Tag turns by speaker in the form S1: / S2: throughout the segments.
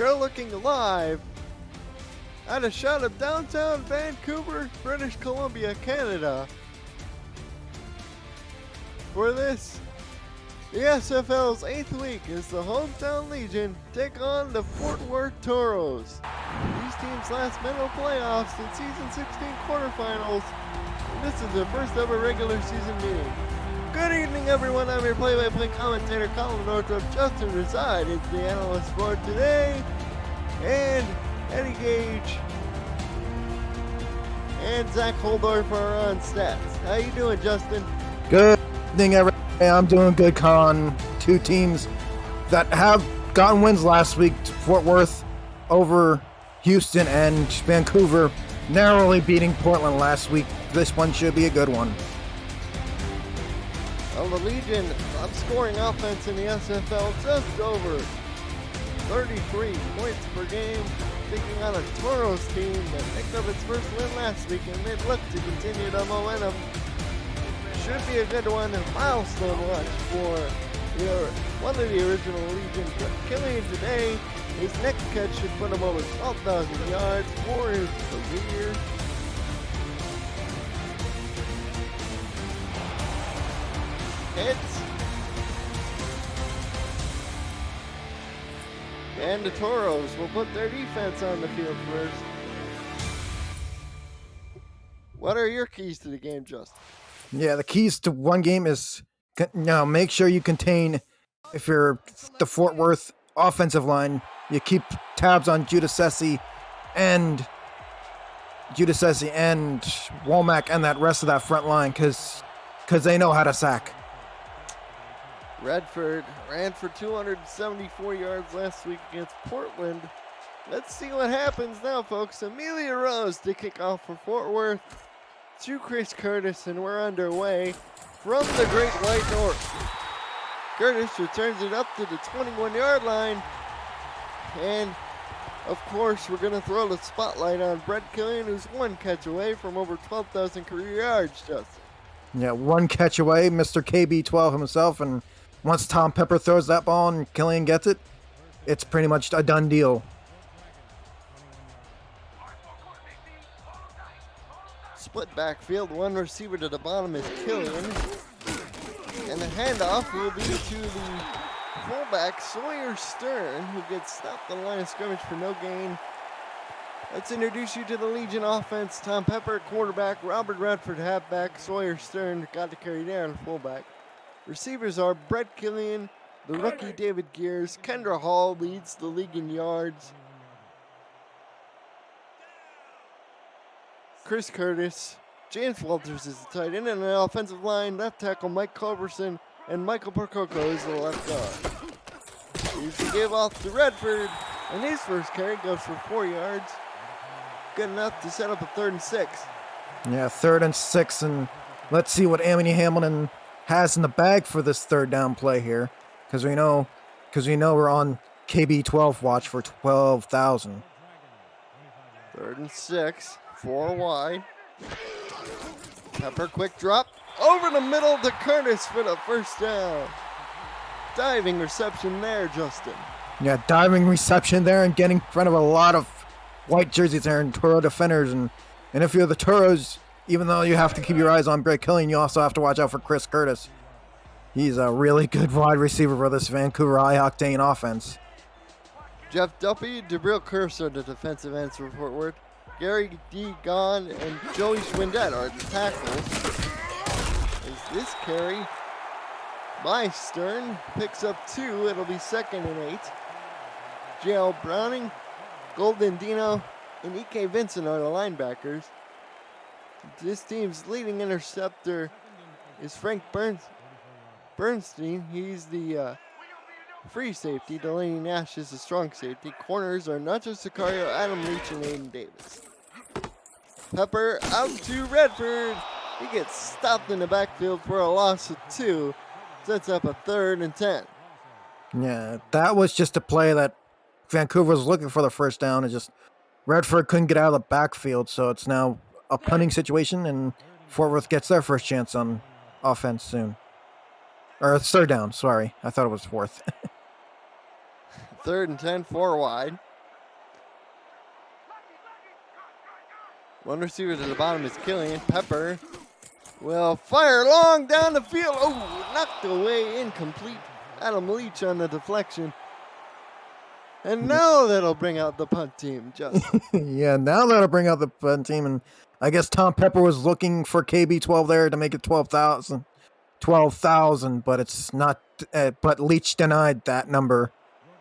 S1: You're looking live at a shot of downtown Vancouver, British Columbia, Canada. For this, the SFL's 8th week is the Hometown Legion take on the Fort Worth Toros. These teams last met in playoffs in Season 16 quarterfinals, and this is their first ever regular season meeting. Good evening, everyone. I'm your play-by-play commentator, Colin Northrop. Justin Reside is the analyst for today, and Eddie Gage and Zach Holdorf are on stats. How you doing, Justin?
S2: Good evening, everybody. I'm doing good, Con. Two teams that have gotten wins last week, Fort Worth over Houston and Vancouver, narrowly beating Portland last week. This one should be a good one.
S1: Well, the Legion scoring offense in the SFL just over 33 points per game, taking on a Toros team that picked up its first win last week, and they look to continue the momentum. Should be a good one, a milestone watch for one of the original Legion. Killian today, his next catch should put him over 12,000 yards for his career. Hits. And the Toros will put their defense on the field first. What are your keys to the game, Justin?
S2: Yeah, the keys to one game is make sure you contain, if you're the Fort Worth offensive line, you keep tabs on Giudice and Womack and that rest of that front line because they know how to sack.
S1: Redford ran for 274 yards last week against Portland. Let's see what happens now, folks. Amelia Rose to kick off for Fort Worth to Chris Curtis, and we're underway from the Great White North. Curtis returns it up to the 21-yard line, and of course we're going to throw the spotlight on Brett Killian, who's one catch away from over 12,000 career yards, Justin.
S2: Yeah, one catch away, Mr. KB12 himself, and once Tom Pepper throws that ball and Killian gets it, it's pretty much a done deal.
S1: Split backfield, one receiver to the bottom is Killian. And the handoff will be to the fullback, Sawyer Stern, who gets stopped on the line of scrimmage for no gain. Let's introduce you to the Legion offense. Tom Pepper, quarterback. Robert Redford, halfback. Sawyer Stern got to carry down, fullback. Receivers are Brett Killian, the rookie David Gears. Kendra Hall leads the league in yards. Chris Curtis, James Walters is the tight end, and the offensive line, left tackle Mike Culberson, and Michael Percoco is the left guard. He's to give off to Redford, and his first carry goes for 4 yards. Good enough to set up a 3rd and 6.
S2: Yeah, 3rd and 6, and let's see what Amity Hamilton has in the bag for this third down play here, because we know we're on KB12 watch for 12,000.
S1: 3rd and 6, 4 wide. Pepper quick drop over the middle to Curtis for the first down. Diving reception there, Justin.
S2: Yeah, diving reception there and getting in front of a lot of white jerseys there and Toro defenders, and if you're the Toros, even though you have to keep your eyes on Brett Killian, you also have to watch out for Chris Curtis. He's a really good wide receiver for this Vancouver high-octane offense.
S1: Jeff Duffy, Debril Cursor, the defensive ends for Fort Worth. Gary D. Gahn and Joey Schwindett are the tackles. As this carry by Stern picks up 2, it'll be 2nd and 8. J.L. Browning, Golden Dino, and E.K. Vincent are the linebackers. This team's leading interceptor is Frank Bernstein. He's the free safety. Delaney Nash is the strong safety. Corners are Nacho Sicario, Adam Leach, and Aiden Davis. Pepper out to Redford. He gets stopped in the backfield for a loss of 2. Sets up a 3rd and 10.
S2: Yeah, that was just a play that Vancouver was looking for the first down, and just Redford couldn't get out of the backfield, so it's now a punting situation, and Fort Worth gets their first chance on offense soon. Or 3rd down, sorry. I thought it was 4th.
S1: 3rd and 10, 4 wide. One receiver to the bottom is Killian. Pepper will fire long down the field. Oh, knocked away, incomplete. Adam Leach on the deflection. And now that'll bring out the punt team, Justin.
S2: Yeah, now that'll bring out the punt team. And I guess Tom Pepper was looking for KB12 there to make it 12,000. 12,000, but it's not. But Leach denied that number.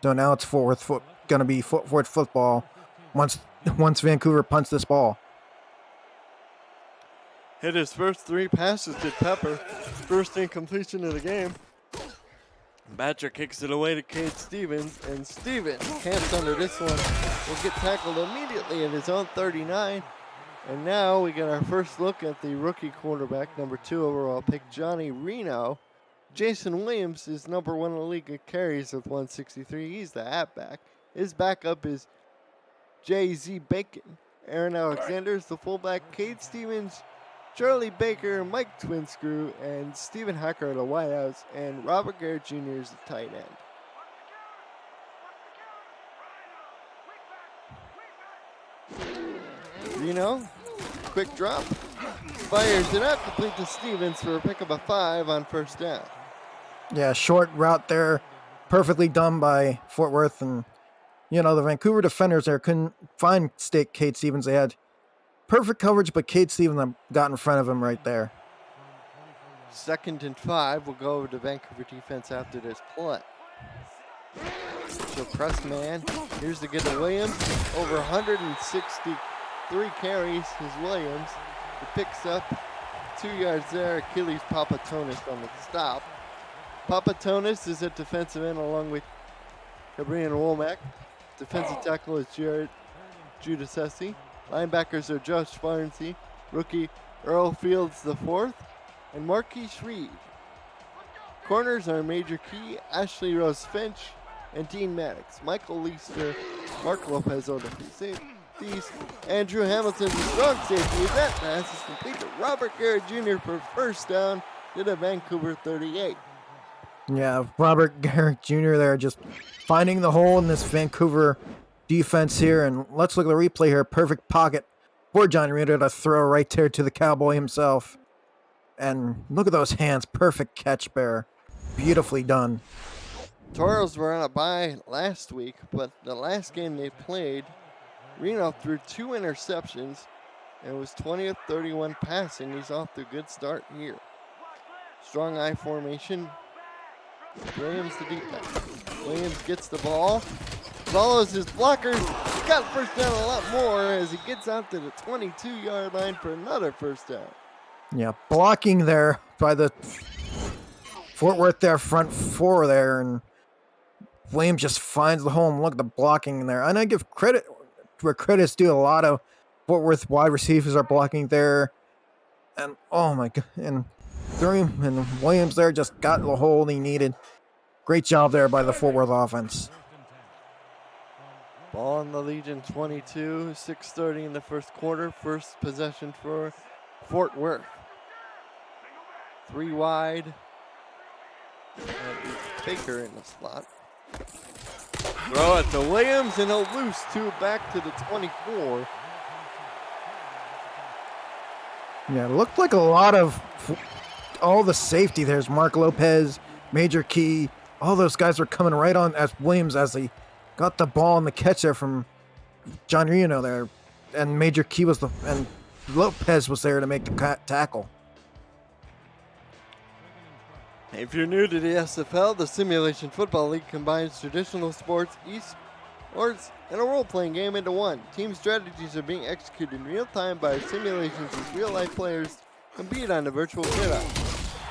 S2: So now it's going to be Fort Worth football once Vancouver punts this ball.
S1: Hit his first 3 passes to Pepper. First incompletion of the game. Batcher kicks it away to Cade Stevens, and Stevens camps under this one. Will get tackled immediately at his own 39. And now we get our first look at the rookie quarterback, number 2 overall pick, Johnny Reno. Jason Williams is number 1 in the league at carries with 163. He's the halfback. His backup is J.Z. Bacon. Aaron Alexander is the fullback. Cade Stevens, Charlie Baker, Mike Twinscrew, and Stephen Hacker are the wideouts, and Robert Garrett Jr. is the tight end. Reno, quick drop, fires it up, complete to Stevens for a pickup of 5 on first down.
S2: Yeah, short route there, perfectly done by Fort Worth, and the Vancouver defenders there couldn't find Cade Stevens. They had perfect coverage, but Cade Stevens got in front of him right there.
S1: 2nd and 5 will go over to Vancouver defense after this play. So press man. Here's the get to Williams. Over 163 carries is Williams. He picks up 2 yards there. Achilles Papatonis on the stop. Papatonis is at defensive end along with Gabriel Womack. Defensive tackle is Jared Giudice. Linebackers are Josh Farnsey, rookie Earl Fields IV, and Marquise Reed. Corners are Major Key, Ashley Rose Finch, and Dean Maddox. Michael Leister, Mark Lopez on the safeties. Andrew Hamilton's a strong safety. That pass is complete to Robert Garrett Jr. for first down to the Vancouver 38.
S2: Yeah, Robert Garrett Jr. there just finding the hole in this Vancouver defense here, and let's look at the replay here. Perfect pocket for Johnny Reno to throw right there to the Cowboy himself. And look at those hands. Perfect catch, Bear. Beautifully done.
S1: Toros were on a bye last week, but the last game they played, Reno threw 2 interceptions and was 20 of 31 passing. He's off to a good start here. Strong I formation. Williams the deep back. Williams gets the ball. Follows his blockers. He got first down a lot more as he gets out to the 22-yard line for another first down.
S2: Yeah, blocking there by the Fort Worth there, front 4 there, and Williams just finds the hole, and look at the blocking there. And I give credit where credit's due. A lot of Fort Worth wide receivers are blocking there. And oh my God, and Williams there just got the hole he needed. Great job there by the Fort Worth offense.
S1: Ball on the Legion 22, 6:30 in the first quarter. First possession for Fort Worth. 3 wide. Baker in the slot. Throw it to Williams, and he'll loose 2 back to the 24.
S2: Yeah, it looked like a lot of all the safety. There's Mark Lopez, Major Key. All those guys were coming right on as Williams as he got the ball and the catch there from John Reno there. And Major Key and Lopez was there to make the tackle.
S1: If you're new to the SFL, the Simulation Football League combines traditional sports, esports, and a role-playing game into one. Team strategies are being executed in real time by simulations as real-life players compete on the virtual gridiron.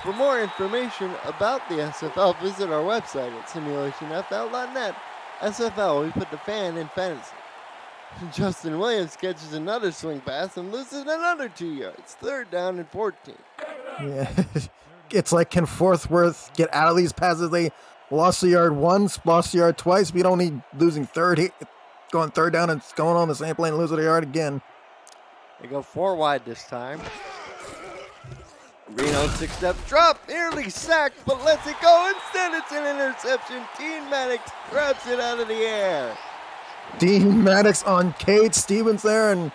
S1: For more information about the SFL, visit our website at simulationfl.net. SFL, we put the fan in fantasy. Justin Williams catches another swing pass and loses another 2 yards. 3rd down and 14.
S2: Yeah, it's like, can Fort Worth get out of these passes? They lost a yard once, lost a yard twice. We don't need losing going 3rd down and going on the same play and losing a yard again.
S1: They go 4 wide this time. Reno 6-step drop, nearly sacked, but lets it go. Instead, it's an interception. Dean Maddox grabs it out of the air.
S2: Dean Maddox on Cade Stevens there, and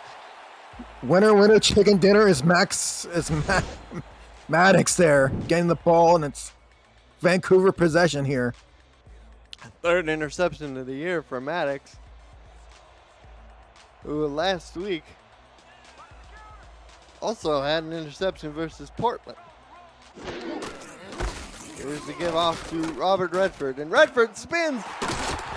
S2: Winner, chicken dinner is Maddox there, getting the ball, and it's Vancouver possession here.
S1: Third interception of the year for Maddox, who last week also had an interception versus Portland. Here's the give off to Robert Redford, and Redford spins,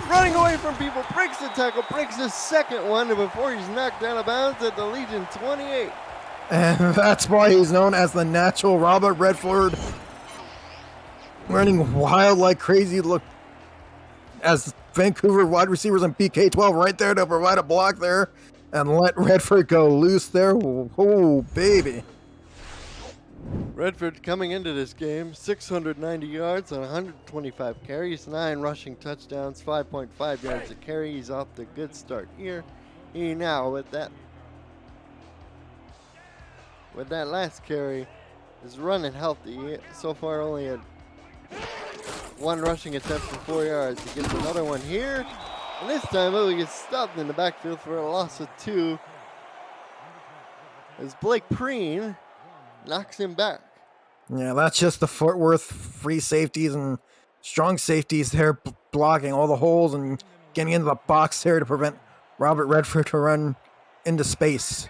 S1: running away from people, breaks the tackle, breaks his second one before he's knocked out of bounds at the Legion 28.
S2: And that's why he's known as the natural Robert Redford. Running wild like crazy, look, as Vancouver wide receivers and BK12 right there to provide a block there and let Redford go loose there. Oh, baby.
S1: Redford coming into this game, 690 yards on 125 carries, 9 rushing touchdowns, 5.5 yards a carry. He's off to a good start here. He now, with that last carry, is running healthy. So far only had 1 rushing attempt for 4 yards. He gets another one here, and this time he gets stopped in the backfield for a loss of 2 as Blake Preen knocks him back.
S2: Yeah, that's just the Fort Worth free safeties and strong safeties there blocking all the holes and getting into the box there to prevent Robert Redford to run into space.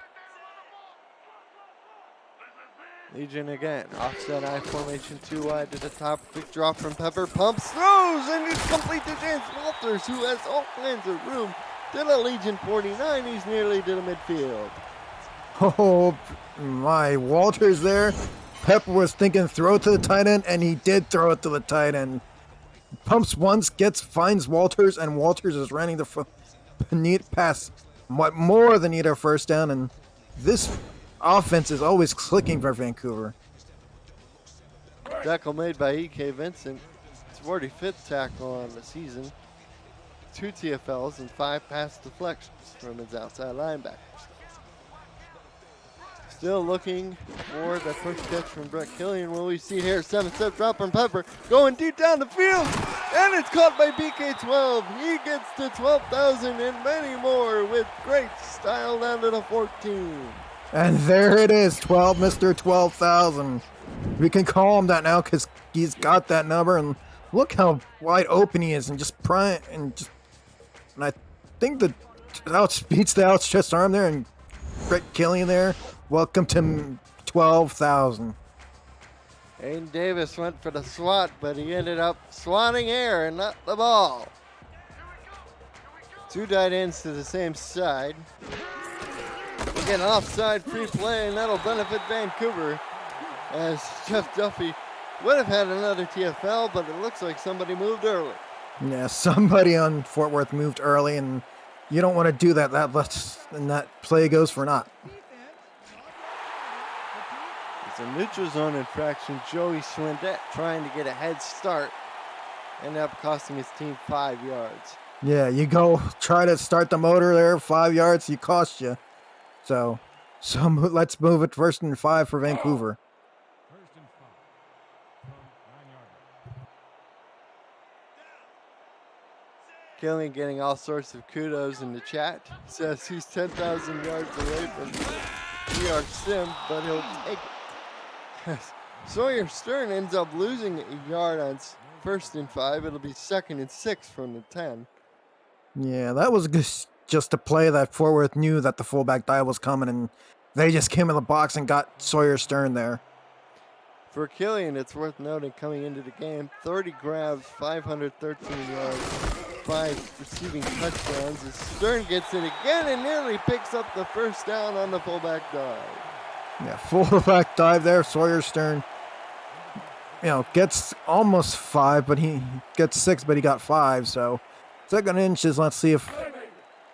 S1: Legion again, offset I formation, 2 wide to the top, quick drop from Pepper, pumps, throws, and it's complete to James Walters, who has all kinds of room to the Legion 49. He's nearly to the midfield.
S2: Oh my, Walters there. Pepper was thinking throw it to the tight end, and he did throw it to the tight end. Pumps once, finds Walters, and Walters is running the neat pass, more than need a first down, and this offense is always clicking for Vancouver.
S1: Tackle made by E.K. Vincent. It's 45th tackle on the season. 2 TFLs and 5 pass deflections from his outside linebackers. Still looking for the first catch from Brett Killian. Will we see here? 7-step drop from Pepper. Going deep down the field. And it's caught by BK12. He gets to 12,000 and many more with great style down to the 14.
S2: And there it is, Mr. 12,000. We can call him that now because he's got that number. And look how wide open he is, and and I think that outspeeds the outstretched arm there, and Brett Killian there. Welcome to 12,000.
S1: Aiden Davis went for the swat, but he ended up swatting air and not the ball. 2 tight ends to the same side. Again, offside free play, and that'll benefit Vancouver, as Jeff Duffy would have had another TFL, but it looks like somebody moved early.
S2: Yeah, somebody on Fort Worth moved early, and you don't want to do that. And that play goes for naught.
S1: It's a neutral zone infraction. Joey Schwindett trying to get a head start. Ended up costing his team 5 yards.
S2: Yeah, you go try to start the motor there, 5 yards, he cost you. So let's move it 1st and 5 for Vancouver.
S1: Killian getting all sorts of kudos in the chat. Says he's 10,000 yards away from PR Sim, but he'll take it. Sawyer Stern ends up losing a yard on 1st and 5. It'll be 2nd and 6 from the 10.
S2: Yeah, that was just a play that Fort Worth knew that the fullback dive was coming, and they just came in the box and got Sawyer Stern there.
S1: For Killian, it's worth noting coming into the game, 30 grabs, 513 yards, 5 receiving touchdowns. As Stern gets it again and nearly picks up the first down on the fullback dive.
S2: Yeah, fullback dive there. Sawyer Stern, gets almost 5, but he gets 6, but he got 5. So 2nd inches. Let's see if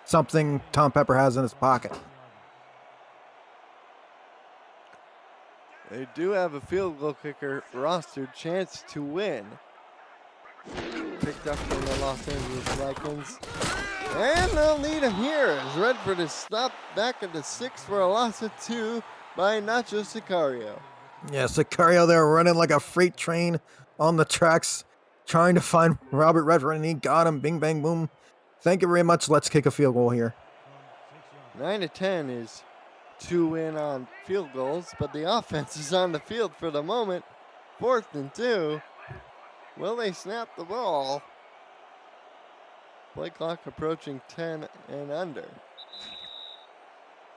S2: something Tom Pepper has in his pocket.
S1: They do have a field goal kicker rostered, chance to win. Picked up from the Los Angeles Vikings. And they'll need him here as Redford is stopped back at the 6 for a loss of 2 by Nacho Sicario.
S2: Yeah, Sicario there running like a freight train on the tracks, trying to find Robert Redford, and he got him. Bing, bang, boom. Thank you very much. Let's kick a field goal here.
S1: 9-10 is 2 in on field goals, but the offense is on the field for the moment. 4th and 2. Will they snap the ball? Play clock approaching 10 and under.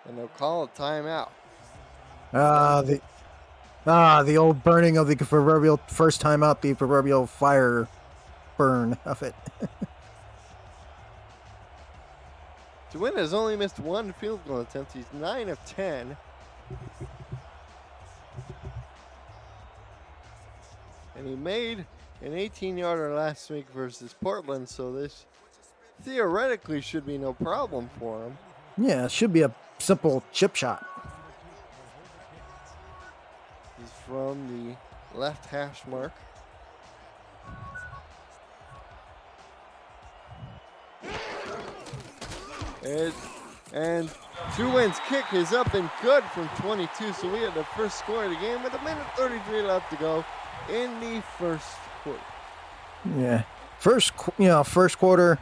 S1: And they'll call a timeout.
S2: The old burning of the proverbial first time out, the proverbial fire burn of it.
S1: DeWitt has only missed 1 field goal attempt. He's 9 of 10. And he made an 18-yarder last week versus Portland, so this theoretically should be no problem for him.
S2: Yeah, it should be a simple chip shot.
S1: He's from the left hash mark. And Two Winds kick is up and good from 22, so we had the first score of the game with 1:33 left to go in the first quarter.
S2: Yeah, first quarter,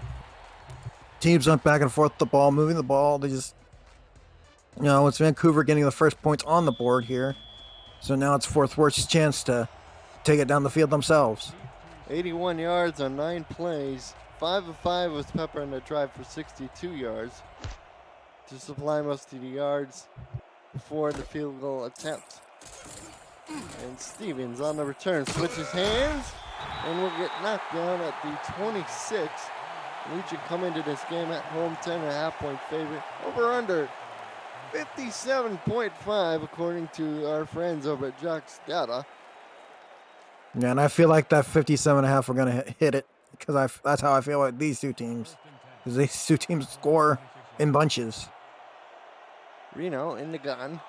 S2: teams went back and forth with the ball, moving the ball. They just, it's Vancouver getting the first points on the board here. So now it's Fort Worth's chance to take it down the field themselves.
S1: 81 yards on 9 plays. 5 of 5 was Pepper on the drive for 62 yards to supply most of the yards before the field goal attempt. And Stevens on the return switches hands and will get knocked down at the 26. Legion come into this game at home 10.5 point favorite. Over under 57.5 according to our friends over at Jock's Data.
S2: Yeah, and I feel like that 57.5 we're going to hit it because that's how I feel about these two teams. Because these two teams score in bunches.
S1: Reno in the gun.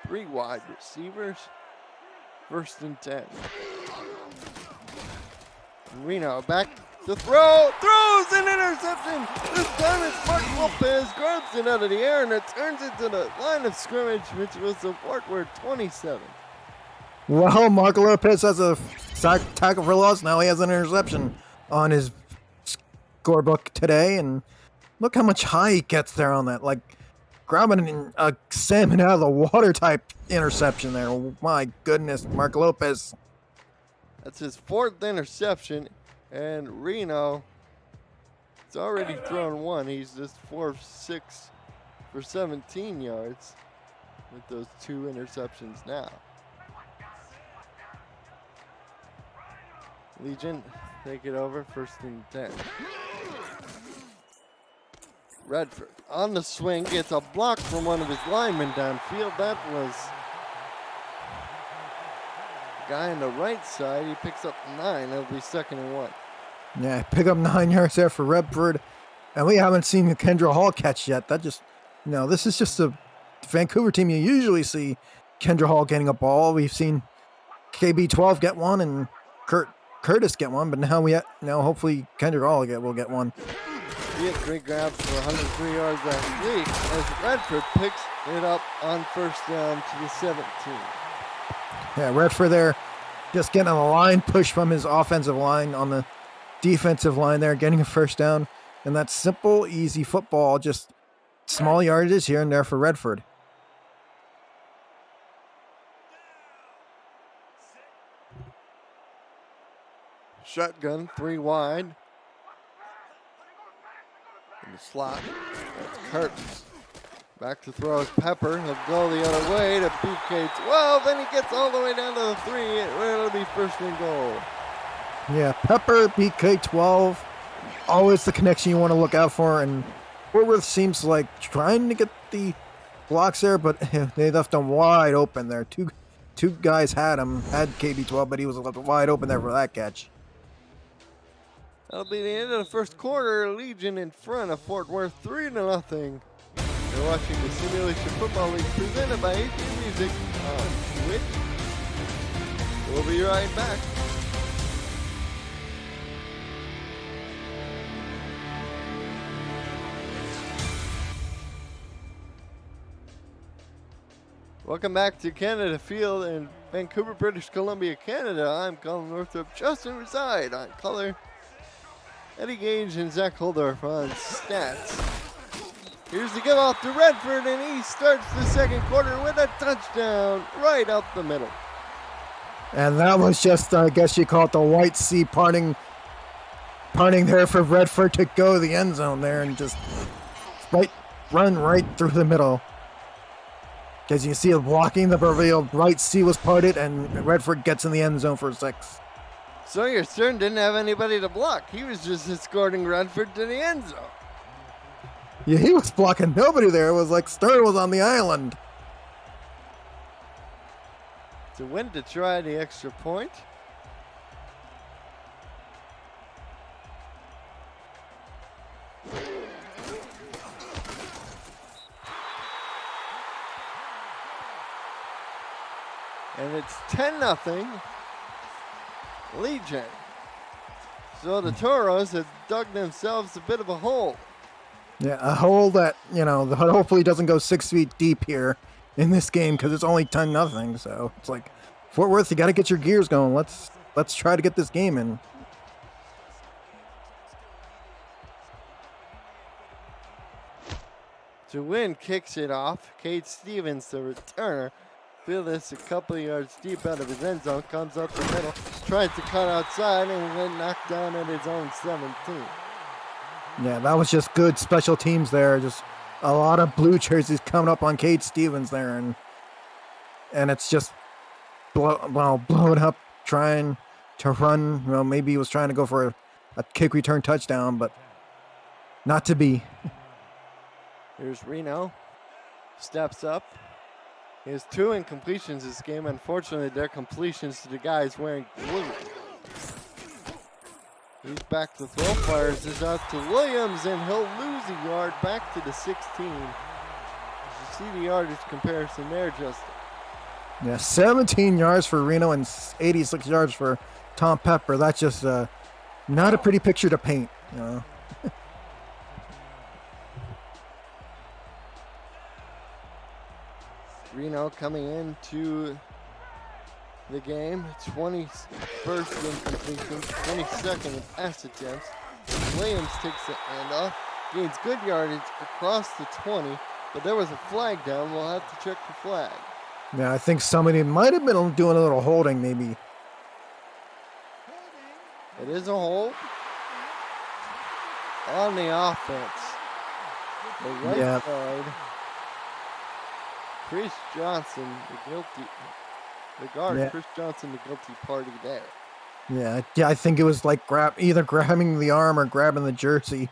S1: 3 wide receivers. 1st and 10. Reno back to throw. Throws an interception. This time it's Mark Lopez. Grabs it out of the air and it turns into the line of scrimmage, which was the Fort Worth 27.
S2: Well, Mark Lopez has a tackle for loss. Now he has an interception on his scorebook today. And look how much high he gets there on that. Like grabbing a salmon out of the water type interception there. Oh, my goodness, Mark Lopez.
S1: That's his 4th interception. And Reno, it's already thrown 1. He's just 4 of 6 for 17 yards with those 2 interceptions now. Legion take it over, 1st and 10. Redford on the swing, gets a block from one of his linemen downfield. That was the guy on the right side. He picks up 9. It'll be 2nd and 1.
S2: Yeah, pick up 9 yards there for Redford. And we haven't seen the Kendra Hall catch yet. This is just a Vancouver team. You usually see Kendra Hall getting a ball. We've seen KB12 get one and Curtis get one, but now hopefully Kendra Hall will get one.
S1: He had 3 grabs for 103 yards last week as Redford picks it up on 1st down to the 17.
S2: Yeah, Redford there just getting a line push from his offensive line on the defensive line there, getting a 1st down. And that's simple, easy football, just small yardages here and there for Redford.
S1: Shotgun, 3 wide. In the slot, that's Curtis. Back to throw is Pepper. He'll go the other way to PK12, and he gets all the way down to the 3. It'll be 1st and goal.
S2: Yeah, Pepper, PK12, always the connection you want to look out for. And Fort Worth seems like trying to get the blocks there, but they left him wide open there. Two guys had KB12, but he was left wide open there for that catch.
S1: That'll be the end of the first quarter. Legion in front of Fort Worth, 3-0. You're watching the Simulation Football League presented by AP Music on Twitch. We'll be right back. Welcome back to Canada Field in Vancouver, British Columbia, Canada. I'm Colin Northrop. Justin Reside on color. Eddie Gage and Zach Holdorf on stats. Here's the give off to Redford, and he starts the second quarter with a touchdown right up the middle.
S2: And that was just, I guess you call it the White Sea parting there for Redford to go to the end zone there and just run right through the middle. As you can see, blocking the proverbial White Sea was parted, and Redford gets in the end zone for 6.
S1: Sawyer Stern didn't have anybody to block. He was just escorting Redford to the end zone.
S2: Yeah, he was blocking nobody there. It was like Stern was on the island.
S1: To win to try the extra point. And it's 10-0 Legion. So the Toros have dug themselves a bit of a hole.
S2: Yeah, a hole that, hopefully doesn't go 6 feet deep here in this game because it's only 10-0. So it's like, Fort Worth, you got to get your gears going. Let's try to get this game in.
S1: To win kicks it off. Cade Stevens, the returner. Feel this a couple of yards deep out of his end zone. Comes up the middle. Tries to cut outside and then knocked down at his own 17.
S2: Yeah, that was just good special teams there. Just a lot of blue jerseys coming up on Cade Stevens there. And it's just blowing up, trying to run. Well, maybe he was trying to go for a kick return touchdown, but not to be.
S1: Here's Reno. Steps up. He has 2 incompletions this game. Unfortunately, they're completions to the guys wearing blue. He's back to throw. Fires this out to Williams, and he'll lose a yard back to the 16. You see the yardage comparison there, Justin.
S2: Yeah, 17 yards for Reno and 86 yards for Tom Pepper. That's just not a pretty picture to paint,
S1: Reno coming into the game, 21st in completion, 22nd in pass attempts. Williams takes the handoff, gains good yardage across the 20, but there was a flag down. We'll have to check the flag.
S2: Yeah, I think somebody might have been doing a little holding, maybe.
S1: It is a hold on the offense. The right side. Chris Johnson, the guard, Chris Johnson, the guilty party there.
S2: Yeah, I think it was like either grabbing the arm or grabbing the jersey.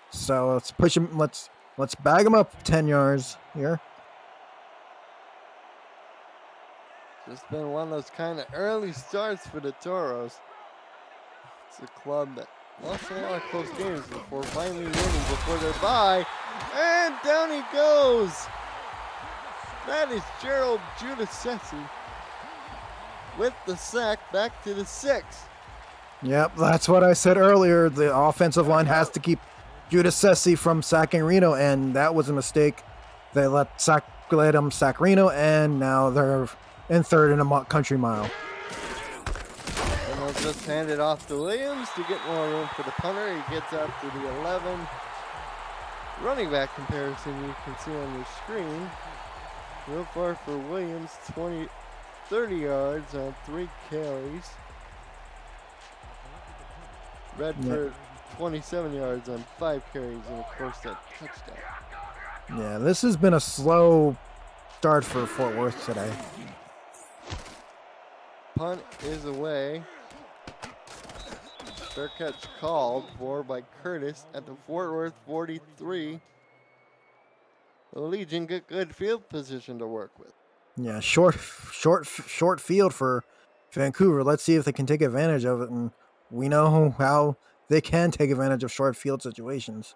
S2: So let's push him. Let's bag him up 10 yards here.
S1: Just been one of those kind of early starts for the Toros. It's a club that lost a lot of close games before finally winning before their bye. And down he goes. That is Gerald Giudicelli with the sack back to the 6.
S2: Yep, that's what I said earlier. The offensive line has to keep Giudicelli from sacking Reno, and that was a mistake. They let him sack Reno, and now they're in third in a country mile.
S1: And they'll just hand it off to Williams to get more room for the punter. He gets out to the 11. Running back comparison you can see on your screen. So far for Williams, 30 yards on 3 carries. Redford, 27 yards on 5 carries, and of course that touchdown.
S2: Yeah, this has been a slow start for Fort Worth today.
S1: Punt is away. Fair catch called for by Curtis at the Fort Worth 43. The Legion get good field position to work with.
S2: Yeah, short field for Vancouver. Let's see if they can take advantage of it, and we know how they can take advantage of short field situations.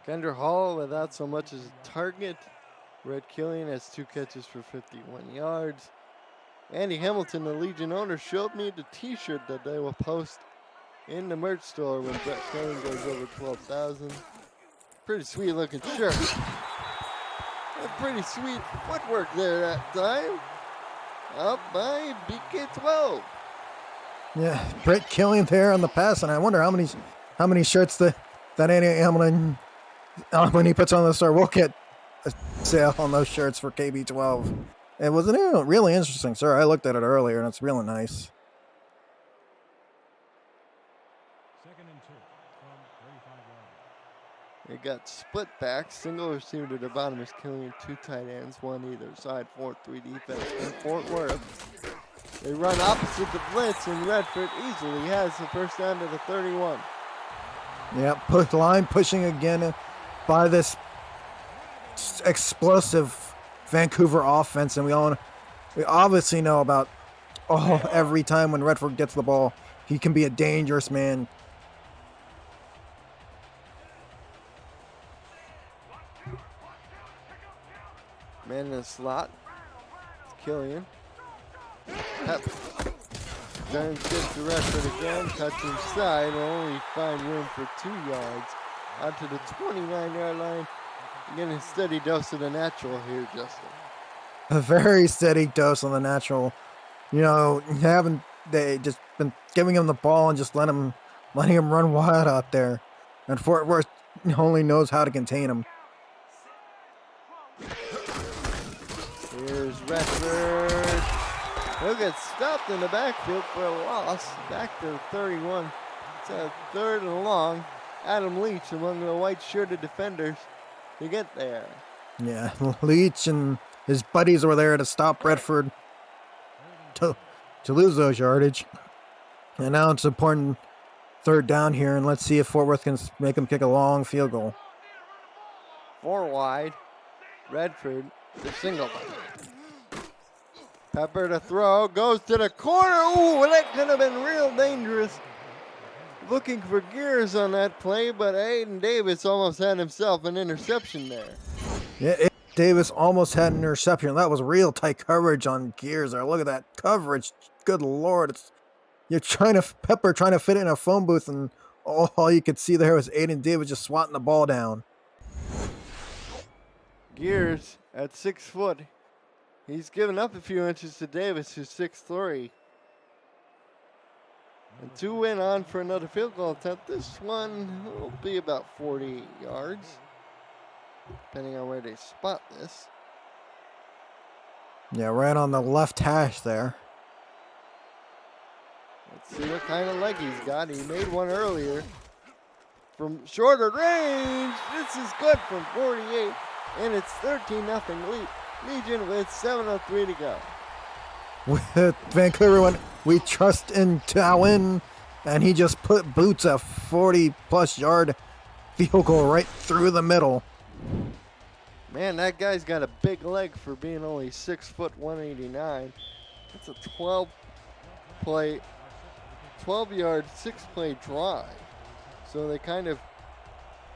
S1: Kendra Hall without so much as a target. Red Killian has 2 catches for 51 yards. Andy Hamilton, the Legion owner, showed me the t-shirt that they will post in the merch store when Brett Killian goes over 12,000. Pretty sweet looking shirt. A pretty sweet footwork there that time. Up by BK12.
S2: Yeah, Brett Killian there on the pass, and I wonder how many shirts that Andy Hamilton When he puts on the store, we'll get a sale on those shirts for KB12. It was really interesting, sir. I looked at it earlier, and it's really nice.
S1: They got split backs. Single receiver to the bottom is killing two tight ends, one either side, 4-3 defense in Fort Worth. They run opposite the blitz, and Redford easily has the first down to the 31.
S2: Yeah, line pushing again by this explosive Vancouver offense, and we obviously know about every time when Redford gets the ball, he can be a dangerous man.
S1: Man in the slot. It's Killian. Pep. Turns gets to Redford again. Cuts inside. And only find room for 2 yards. Out to the 29-yard line. Getting a steady dose of the natural here, Justin.
S2: A very steady dose on the natural. You know, they just been giving him the ball and just letting him run wild out there. And Fort Worth only knows how to contain him.
S1: Here's Redford. He'll get stopped in the backfield for a loss. Back to 31. It's a 3rd and long. Adam Leach among the white-shirted defenders to get there.
S2: Yeah, Leach and his buddies were there to stop Redford to lose those yardage. And now it's important 3rd down here, and let's see if Fort Worth can make him kick a long field goal.
S1: 4 wide. Redford, the single. Pepper to throw, goes to the corner. Ooh, that could have been real dangerous. Looking for gears on that play, but Aiden Davis almost had himself an interception there.
S2: Yeah, Davis almost had an interception. That was real tight coverage on gears there. Look at that coverage. Good Lord. Pepper trying to fit it in a phone booth, and all you could see there was Aiden Davis just swatting the ball down.
S1: Gears at 6 foot. He's given up a few inches to Davis, who's 6'3". And 2 went on for another field goal attempt. This one will be about 40 yards, depending on where they spot this.
S2: Yeah, right on the left hash there.
S1: Let's see what kind of leg he's got. He made one earlier from shorter range. This is good from 48, and it's 13-0 Legion with 7:03 to go.
S2: With Vancouver, we trust in Towin, and he just put Boots a 40-plus yard field goal right through the middle.
S1: Man, that guy's got a big leg for being only 6 foot 189. It's a 12-yard, 6-play drive. So they kind of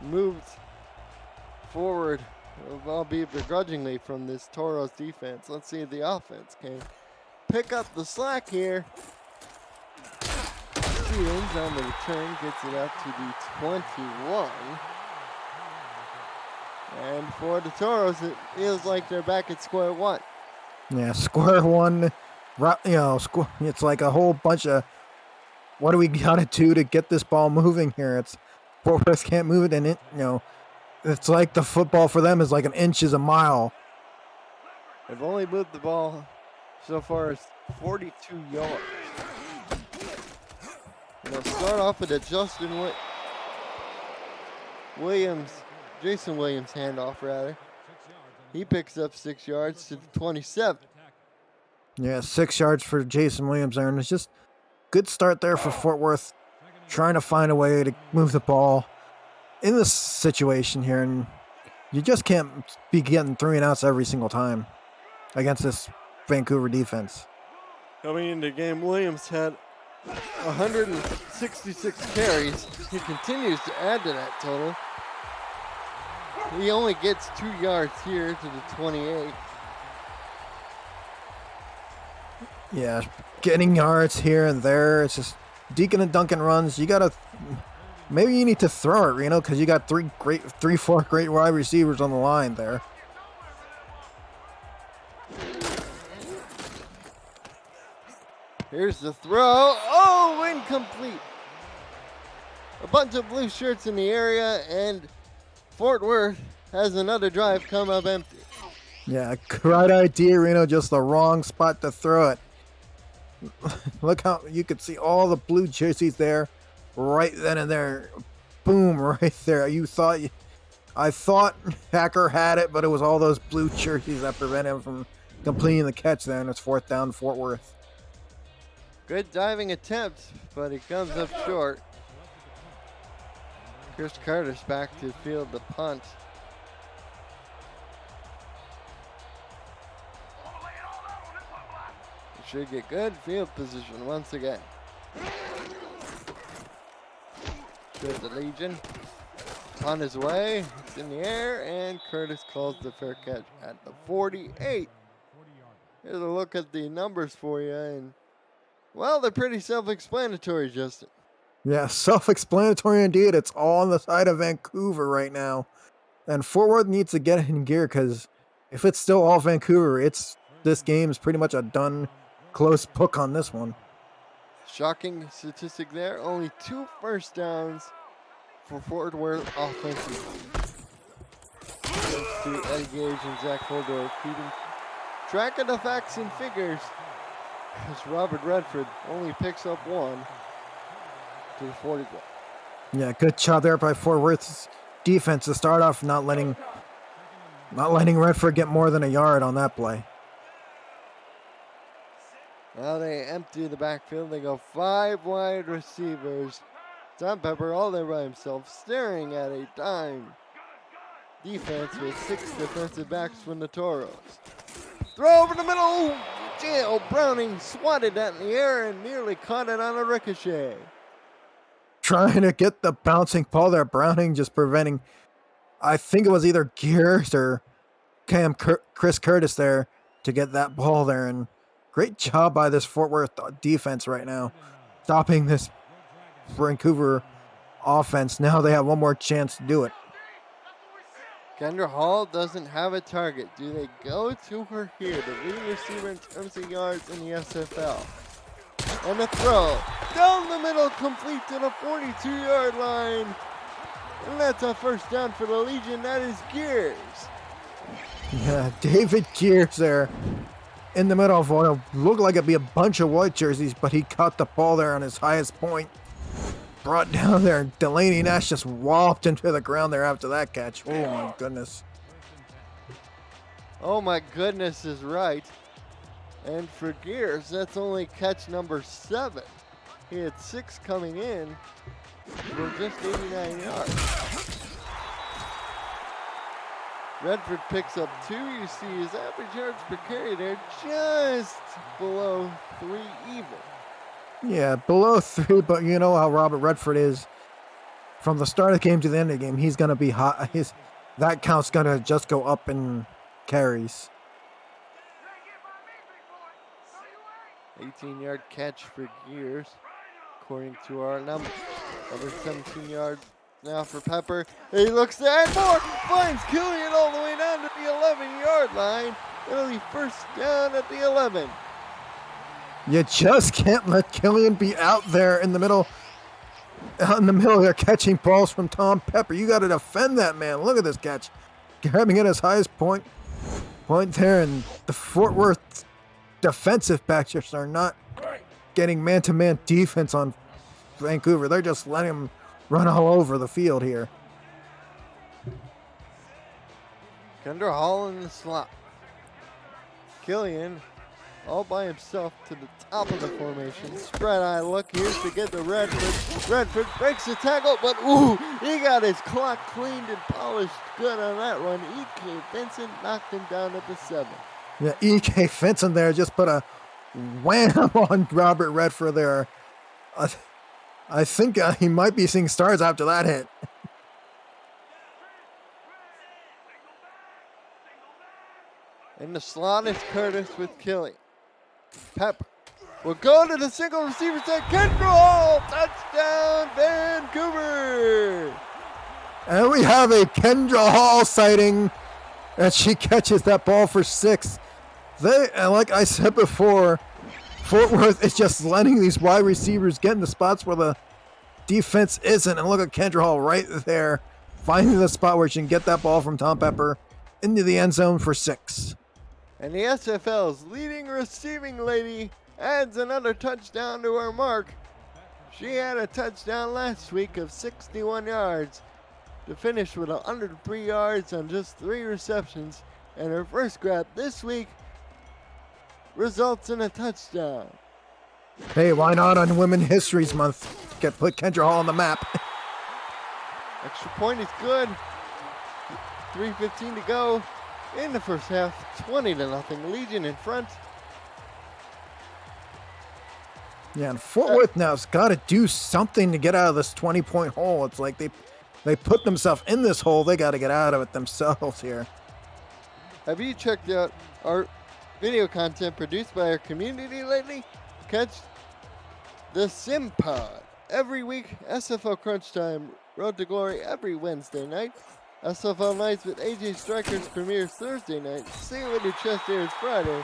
S1: moved forward, albeit begrudgingly, from this Toros defense. Let's see if the offense can pick up the slack here. Stevens on the return gets it up to the 21. And for the Toros, it feels like they're back at square one.
S2: Yeah, square one. It's like a whole bunch of, what do we gotta do to get this ball moving here? Fort Worth can't move it, and it's like the football for them is like an inch is a mile.
S1: They've only moved the ball so far as 42 yards. And they'll start off with a Jason Williams handoff rather. He picks up 6 yards to the 27.
S2: Yeah, 6 yards for Jason Williams there, and it's just good start there for Fort Worth, trying to find a way to move the ball in this situation here, and you just can't be getting 3 and outs every single time against this Vancouver defense.
S1: Coming into the game, Williams had 166 carries. He continues to add to that total. He only gets 2 yards here to the 28.
S2: Yeah, getting yards here and there. It's just Deacon and Duncan runs. Maybe you need to throw it, Reno, because you got 4 great wide receivers on the line there.
S1: Here's the throw. Oh, incomplete. A bunch of blue shirts in the area, and Fort Worth has another drive come up empty.
S2: Yeah, right idea, Reno. Just the wrong spot to throw it. Look how you could see all the blue jerseys there, right then and there. Boom, right there. I thought Hacker had it, but it was all those blue jerseys that prevented him from completing the catch there, and it's 4th down, Fort Worth.
S1: Good diving attempt, but he comes up short. Chris Curtis back to field the punt. He should get good field position once again. Good the Legion. On his way, it's in the air, and Curtis calls the fair catch at the 48. Here's a look at the numbers for you, and well, they're pretty self-explanatory, Justin.
S2: Yeah, self-explanatory indeed. It's all on the side of Vancouver right now. And Fort Worth needs to get in gear, because if it's still all Vancouver, this game's pretty much a done close book on this one.
S1: Shocking statistic there. Only 2 first downs for Fort Worth offensively. Thanks to Eddie Gage and Zach Holdorf keeping track of the facts and figures, as Robert Redford only picks up 1 to the 41.
S2: Yeah, good job there by Fort Worth's defense to start off, not letting Redford get more than a yard on that play.
S1: Now they empty the backfield. They go 5 wide receivers. Tom Pepper all there by himself, staring at a dime defense with 6 defensive backs from the Toros. Throw over the middle. J.L. Browning swatted that in the air and nearly caught it on a ricochet.
S2: Trying to get the bouncing ball there. Browning just preventing, I think it was either Gears or Chris Curtis there to get that ball there. And great job by this Fort Worth defense right now, stopping this Vancouver offense. Now they have one more chance to do it.
S1: Kendra Hall doesn't have a target. Do they go to her here? The leading receiver in terms of yards in the SFL. And a throw down the middle, complete to the 42-yard line. And that's a first down for the Legion. That is Gears.
S2: Yeah, David Gears there in the middle of what looked like it'd be a bunch of white jerseys, but he caught the ball there on his highest point. Brought down there. Delaney Nash just walloped into the ground there after that catch. Oh my goodness.
S1: Oh my goodness is right. And for Gears, that's only catch number 7. He had 6 coming in for just 89 yards. Redford picks up 2. You see his average yards per carry there just below 3 even.
S2: Yeah, below 3, but you know how Robert Redford is. From the start of the game to the end of the game, he's going to be hot. That count's going to just go up in carries.
S1: 18-yard catch for Gears, according to our numbers. Another 17 yards now for Pepper. He looks to add more. Finds Killian all the way down to the 11-yard line. It'll be first down at the 11.
S2: You just can't let Killian be out there in the middle. Out in the middle there catching balls from Tom Pepper. You got to defend that man. Look at this catch. Grabbing at his highest point there, and the Fort Worth defensive backs just are not getting man-to-man defense on Vancouver. They're just letting him run all over the field here.
S1: Kendra Hall in the slot. Killian all by himself to the top of the formation. Spread eye look here to get to Redford. Redford breaks the tackle, but ooh, he got his clock cleaned and polished good on that one. E.K. Vincent knocked him down at the 7.
S2: Yeah, E.K. Vincent there just put a wham on Robert Redford there. I think he might be seeing stars after that hit.
S1: In the slot is Curtis with Killian. Pepper will go to the single receiver set. Kendra, touchdown Vancouver.
S2: And we have a Kendra Hall sighting, and she catches that ball for 6. And like I said before, Fort Worth is just letting these wide receivers get in the spots where the defense isn't. And look at Kendra Hall right there finding the spot where she can get that ball from Tom Pepper into the end zone for 6.
S1: And the SFL's leading receiving lady adds another touchdown to her mark. She had a touchdown last week of 61 yards to finish with 103 yards on just 3 receptions, and her first grab this week results in a touchdown.
S2: Hey, why not on Women Histories Month? Put Kendra Hall on the map.
S1: Extra point is good. 3:15 to go in the first half. 20-0. Legion in front.
S2: Yeah, and Fort Worth now's got to do something to get out of this 20-point hole. It's like they put themselves in this hole. They got to get out of it themselves here.
S1: Have you checked out our video content produced by our community lately? Catch the Sim Pod every week. SFL Crunch Time, Road to Glory every Wednesday night. SFL Nights with AJ Strikers premieres Thursday night. See It With Your Chest airs Friday.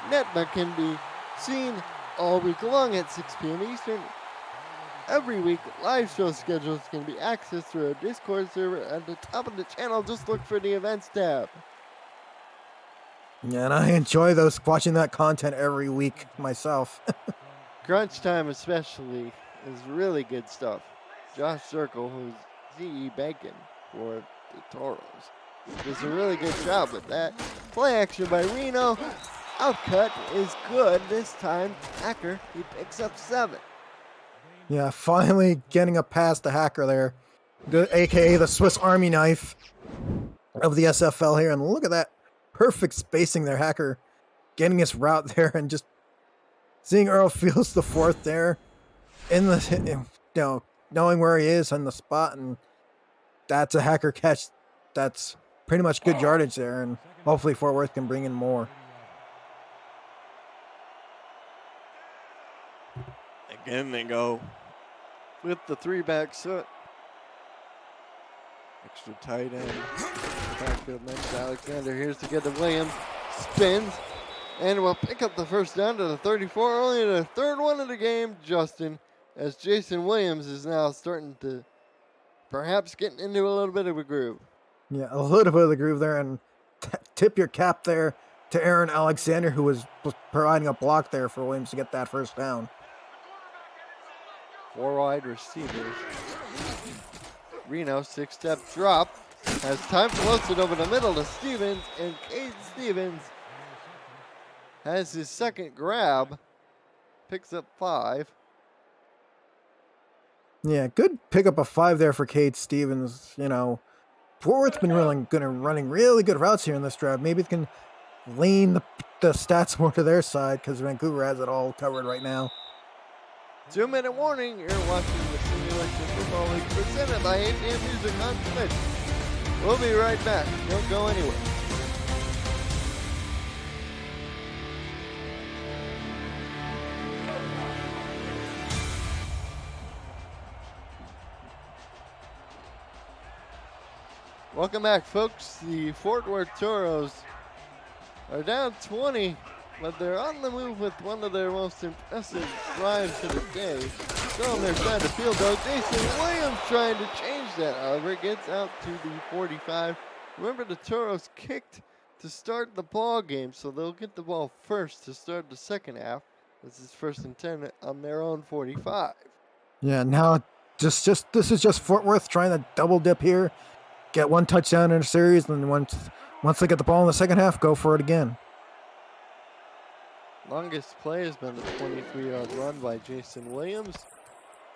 S1: Netma can be seen all week long at 6 p.m. Eastern. Every week, live show schedules can be accessed through our Discord server at the top of the channel. Just look for the events tab.
S2: Yeah, and I enjoy watching that content every week myself.
S1: Crunch Time especially is really good stuff. Josh Circle, who's ZE Bacon for the Toros, does a really good job with that. Play action by Reno. Outcut is good this time. Hacker, he picks up 7.
S2: Yeah, finally getting a pass to Hacker there, aka the Swiss Army knife of the SFL here. And look at that perfect spacing there, Hacker getting his route there, and just seeing Earl Fields the fourth there in the knowing where he is on the spot, and that's a Hacker catch. That's pretty much good yardage there, and hopefully Fort Worth can bring in more.
S1: Again, they go with the 3-back set. Extra tight end. Backfield next to Alexander. Here's to get to Williams. Spins. And will pick up the first down to the 34. Only the third one of the game, Justin. As Jason Williams is now starting to perhaps get into a little bit of a groove.
S2: Yeah, a little bit of the groove there. And tip your cap there to Aaron Alexander, who was providing a block there for Williams to get that first down.
S1: 4 wide receivers. Reno, 6-step drop. Has time, floats it over the middle to Stevens, and Cade Stevens has his second grab. Picks up 5.
S2: Yeah, good pickup of 5 there for Cade Stevens. Fort Worth's been really good and running really good routes here in this drive. Maybe it can lean the stats more to their side, because Vancouver has it all covered right now.
S1: 2-minute warning. You're watching the Simulation Football League presented by ATM Music on Twitch. We'll be right back. Don't go anywhere. Welcome back, folks. The Fort Worth Toros are down 20. But they're on the move with one of their most impressive drives of the day. Still on their side of the field, though. Jason Williams trying to change that. However, gets out to the 45. Remember, the Toros kicked to start the ball game, so they'll get the ball first to start the second half. This is 1st and 10 on their own 45.
S2: Yeah, now this is just Fort Worth trying to double dip here, get 1 touchdown in a series, and once they get the ball in the second half, go for it again.
S1: Longest play has been a 23-yard run by Jason Williams.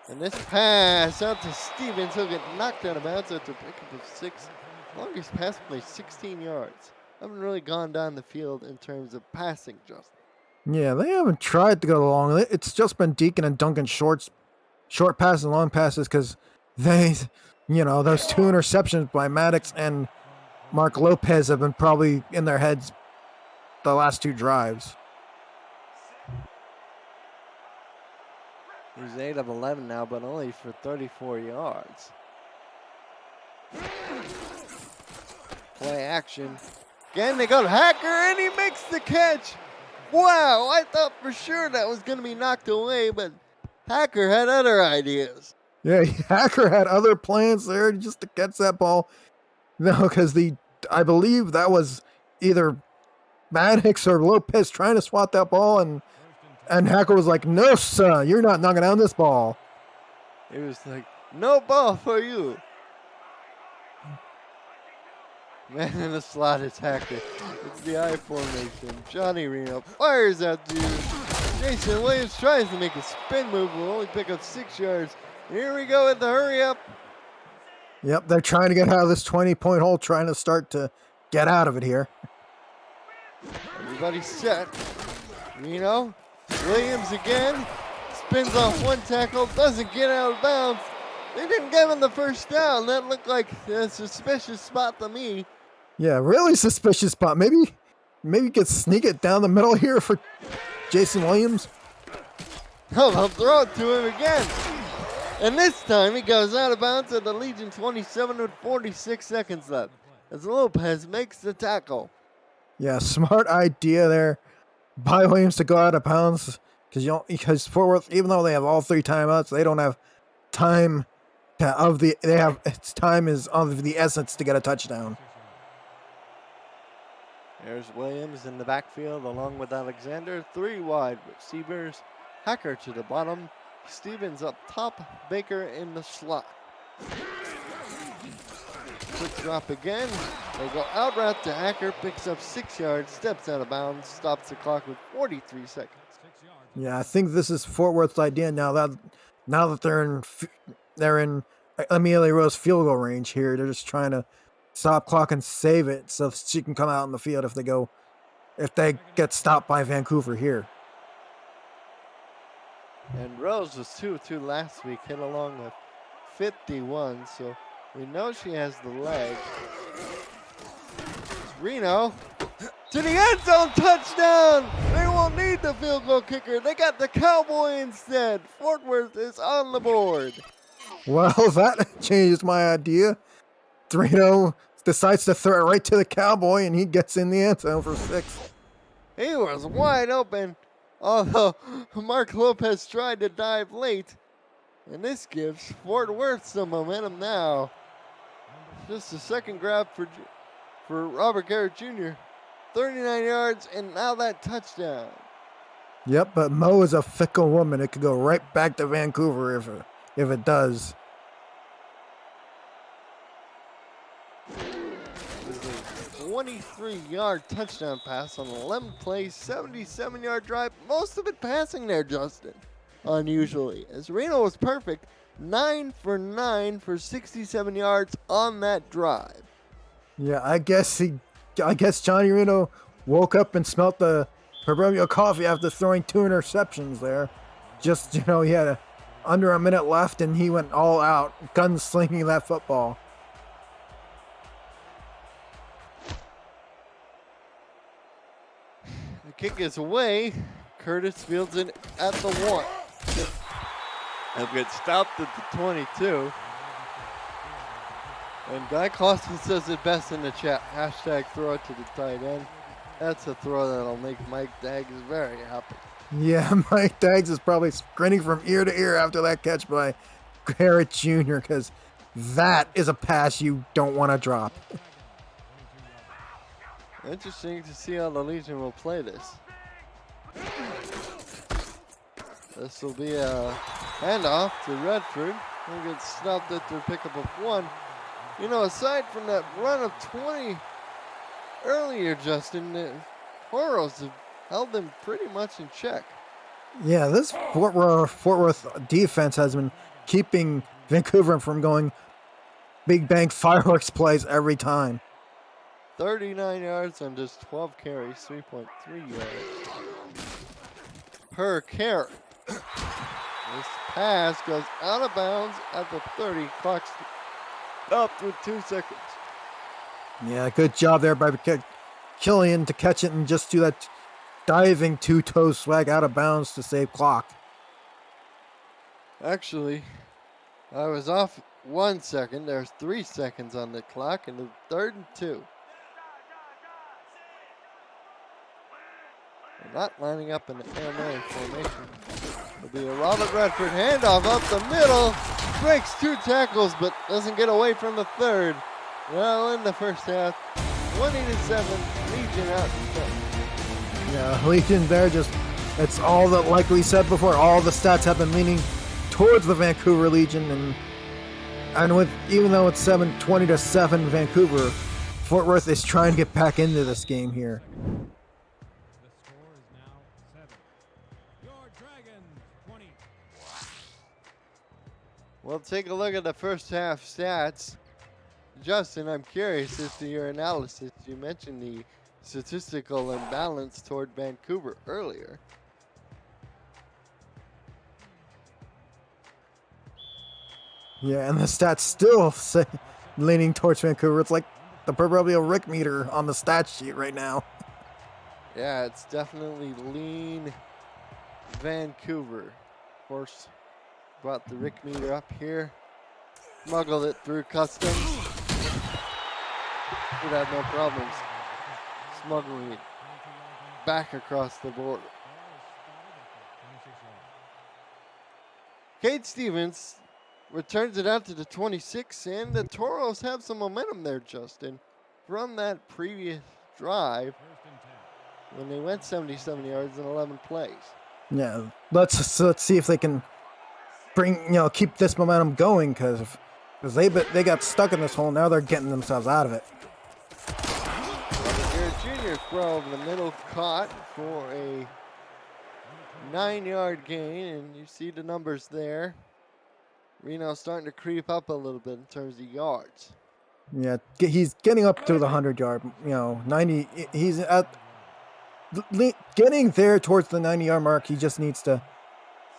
S1: And this pass out to Stevens. He'll get knocked out of bounds after a pickup of 6. Longest pass play, 16 yards. Haven't really gone down the field in terms of passing, Justin.
S2: Yeah, they haven't tried to go long. It's just been Deacon and Duncan short passes and long passes, because those 2 interceptions by Maddox and Mark Lopez have been probably in their heads the last 2 drives.
S1: He's 8 of 11 now, but only for 34 yards. Play action. Again, they go to Hacker, and he makes the catch. Wow, I thought for sure that was going to be knocked away, but Hacker had other ideas.
S2: Yeah, Hacker had other plans there just to catch that ball. No, because I believe that was either Maddox or Lopez trying to swat that ball, and Hacker was like, "No, sir, you're not knocking down this ball."
S1: It was like, no ball for you. Man in the slot is Hacker. It's the I formation. Johnny Reno fires out to Jason Williams, tries to make a spin move, will only pick up 6 yards. And here we go with the hurry up.
S2: Yep, they're trying to get out of this 20-point hole, trying to start to get out of it here.
S1: Everybody set. Reno, Williams again, spins off one tackle, doesn't get out of bounds. They didn't give him the first down. That looked like a suspicious spot to me.
S2: Yeah, really suspicious spot. Maybe you could sneak it down the middle here for Jason Williams.
S1: Oh, they'll throw it to him again. And this time he goes out of bounds at the Legion 27 with 46 seconds left as Lopez makes the tackle.
S2: Yeah, smart idea there by Williams to go out of bounds because Fort Worth, even though they have all 3 timeouts, they don't have time time is of the essence to get a touchdown.
S1: There's Williams in the backfield along with Alexander. 3 wide receivers. Hacker to the bottom. Stevens up top. Baker in the slot. Quick drop again. They go out route to Hacker. Picks up 6 yards. Steps out of bounds. Stops the clock with 43 seconds.
S2: Yeah, I think this is Fort Worth's idea now that they're in Amelia Rose field goal range here. They're just trying to stop clock and save it so she can come out on the field if they get stopped by Vancouver here.
S1: And Rose was 2-2 last week, hit along with 51, so we know she has the leg. Reno to the end zone, touchdown! They won't need the field goal kicker. They got the Cowboy instead. Fort Worth is on the board.
S2: Well, that changes my idea. Reno decides to throw it right to the Cowboy, and he gets in the end zone for 6.
S1: He was wide open, although Mark Lopez tried to dive late. And this gives Fort Worth some momentum now. Just a second grab for Robert Garrett Jr. 39 yards, and now that touchdown.
S2: Yep, but Mo is a fickle woman. It could go right back to Vancouver if it does.
S1: This is a 23-yard touchdown pass on 11 plays, 77-yard drive. Most of it passing there, Justin, unusually. As Reno was perfect, 9 for 9 for 67 yards on that drive.
S2: Yeah, I guess Johnny Reno woke up and smelt the proverbial coffee after throwing 2 interceptions there. Just, he had under a minute left and he went all out, gunslinging that football.
S1: The kick is away. Curtis fields it at the 1. It'll get stopped at the 22. And Guy Clausen says it best in the chat. Hashtag throw it to the tight end. That's a throw that'll make Mike Daggs very happy.
S2: Yeah, Mike Daggs is probably grinning from ear to ear after that catch by Garrett Jr. because that is a pass you don't want to drop.
S1: Interesting to see how the Legion will play this. This will be a handoff to Redford. He'll get stopped at their pickup of 1. Aside from that run of 20 earlier, Justin, the Toros have held them pretty much in check.
S2: Yeah, this Fort Worth defense has been keeping Vancouver from going big bang fireworks plays every time.
S1: 39 yards on just 12 carries, 3.3 yards per carry. This pass goes out of bounds at the 30. Clock's up with 2 seconds.
S2: Yeah, good job there by Killian to catch it and just do that diving 2-toe swag out of bounds to save clock.
S1: Actually, I was off 1 second. There's 3 seconds on the clock, and the 3rd and 2. They're not lining up in the Hail Mary formation. It'll be a Robert Redford handoff up the middle. Breaks 2 tackles, but doesn't get away from the third. Well, in the first half, 20-7, Legion out in front.
S2: Yeah, Legion there just, it's all that, like we said before, all the stats have been leaning towards the Vancouver Legion, and with, even though it's 20-7 Vancouver, Fort Worth is trying to get back into this game here.
S3: The score is now 7. Your Dragons 20.
S1: We'll take a look at the first half stats. Justin, I'm curious as to your analysis. You mentioned the statistical imbalance toward Vancouver earlier.
S2: Yeah, and the stats still say, leaning towards Vancouver. It's like the proverbial Rick meter on the stat sheet right now.
S1: Yeah, it's definitely lean Vancouver. Of course, brought the Rick meter up here. Smuggled it through customs. Would have no problems smuggling it back across the border. Cade Stevens returns it out to the 26, and the Toros have some momentum there, Justin, from that previous drive when they went 77 yards in 11 plays.
S2: Yeah, let's see if they can keep this momentum going, because they got stuck in this hole. Now they're getting themselves out of it.
S1: Junior throw over the middle, caught for a 9-yard gain, and you see the numbers there. Reno starting to creep up a little bit in terms of yards.
S2: Yeah, he's getting up to the 100-yard, 90. He's at getting there towards the 90-yard mark. He just needs to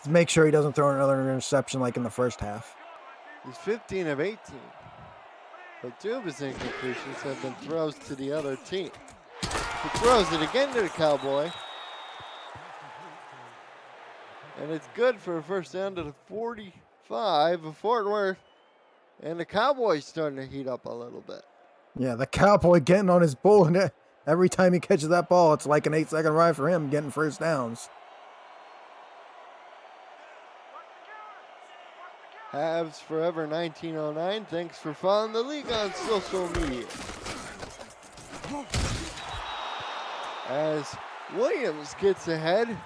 S2: make sure he doesn't throw another interception like in the first half.
S1: He's 15 of 18, but 2 of his incompletions have been throws to the other team. He throws it again to the Cowboy, and it's good for a first down to the 45 of Fort Worth, and the Cowboys starting to heat up a little bit.
S2: Yeah, the Cowboy getting on his bull, and every time he catches that ball, it's like an 8-second ride for him getting first downs.
S1: Habs Forever 1909, thanks for following the league on social media. As Williams gets ahead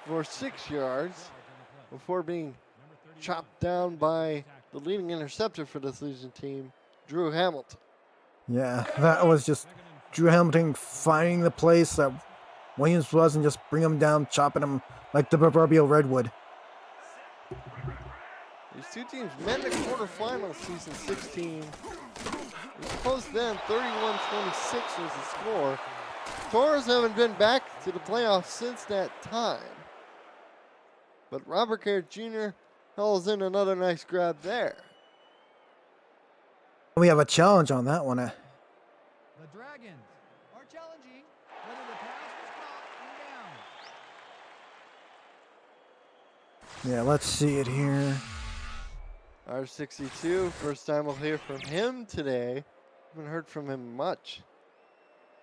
S1: for 6 yards before being chopped down by the leading interceptor for this Legion team, Drew Hamilton.
S2: Yeah, that was just Drew Hamilton finding the place that Williams was and just bring him down, chopping him like the proverbial redwood.
S1: These two teams met in the quarterfinals season 16. It was close then, 31-26 was the score. Toros haven't been back to the playoffs since that time. But Robert Carrot Jr. hauls in another nice grab there.
S2: We have a challenge on that one.
S3: The Dragons are challenging whether the pass was caught and down.
S2: Yeah, let's see it here.
S1: R62, first time we'll hear from him today. Haven't heard from him much.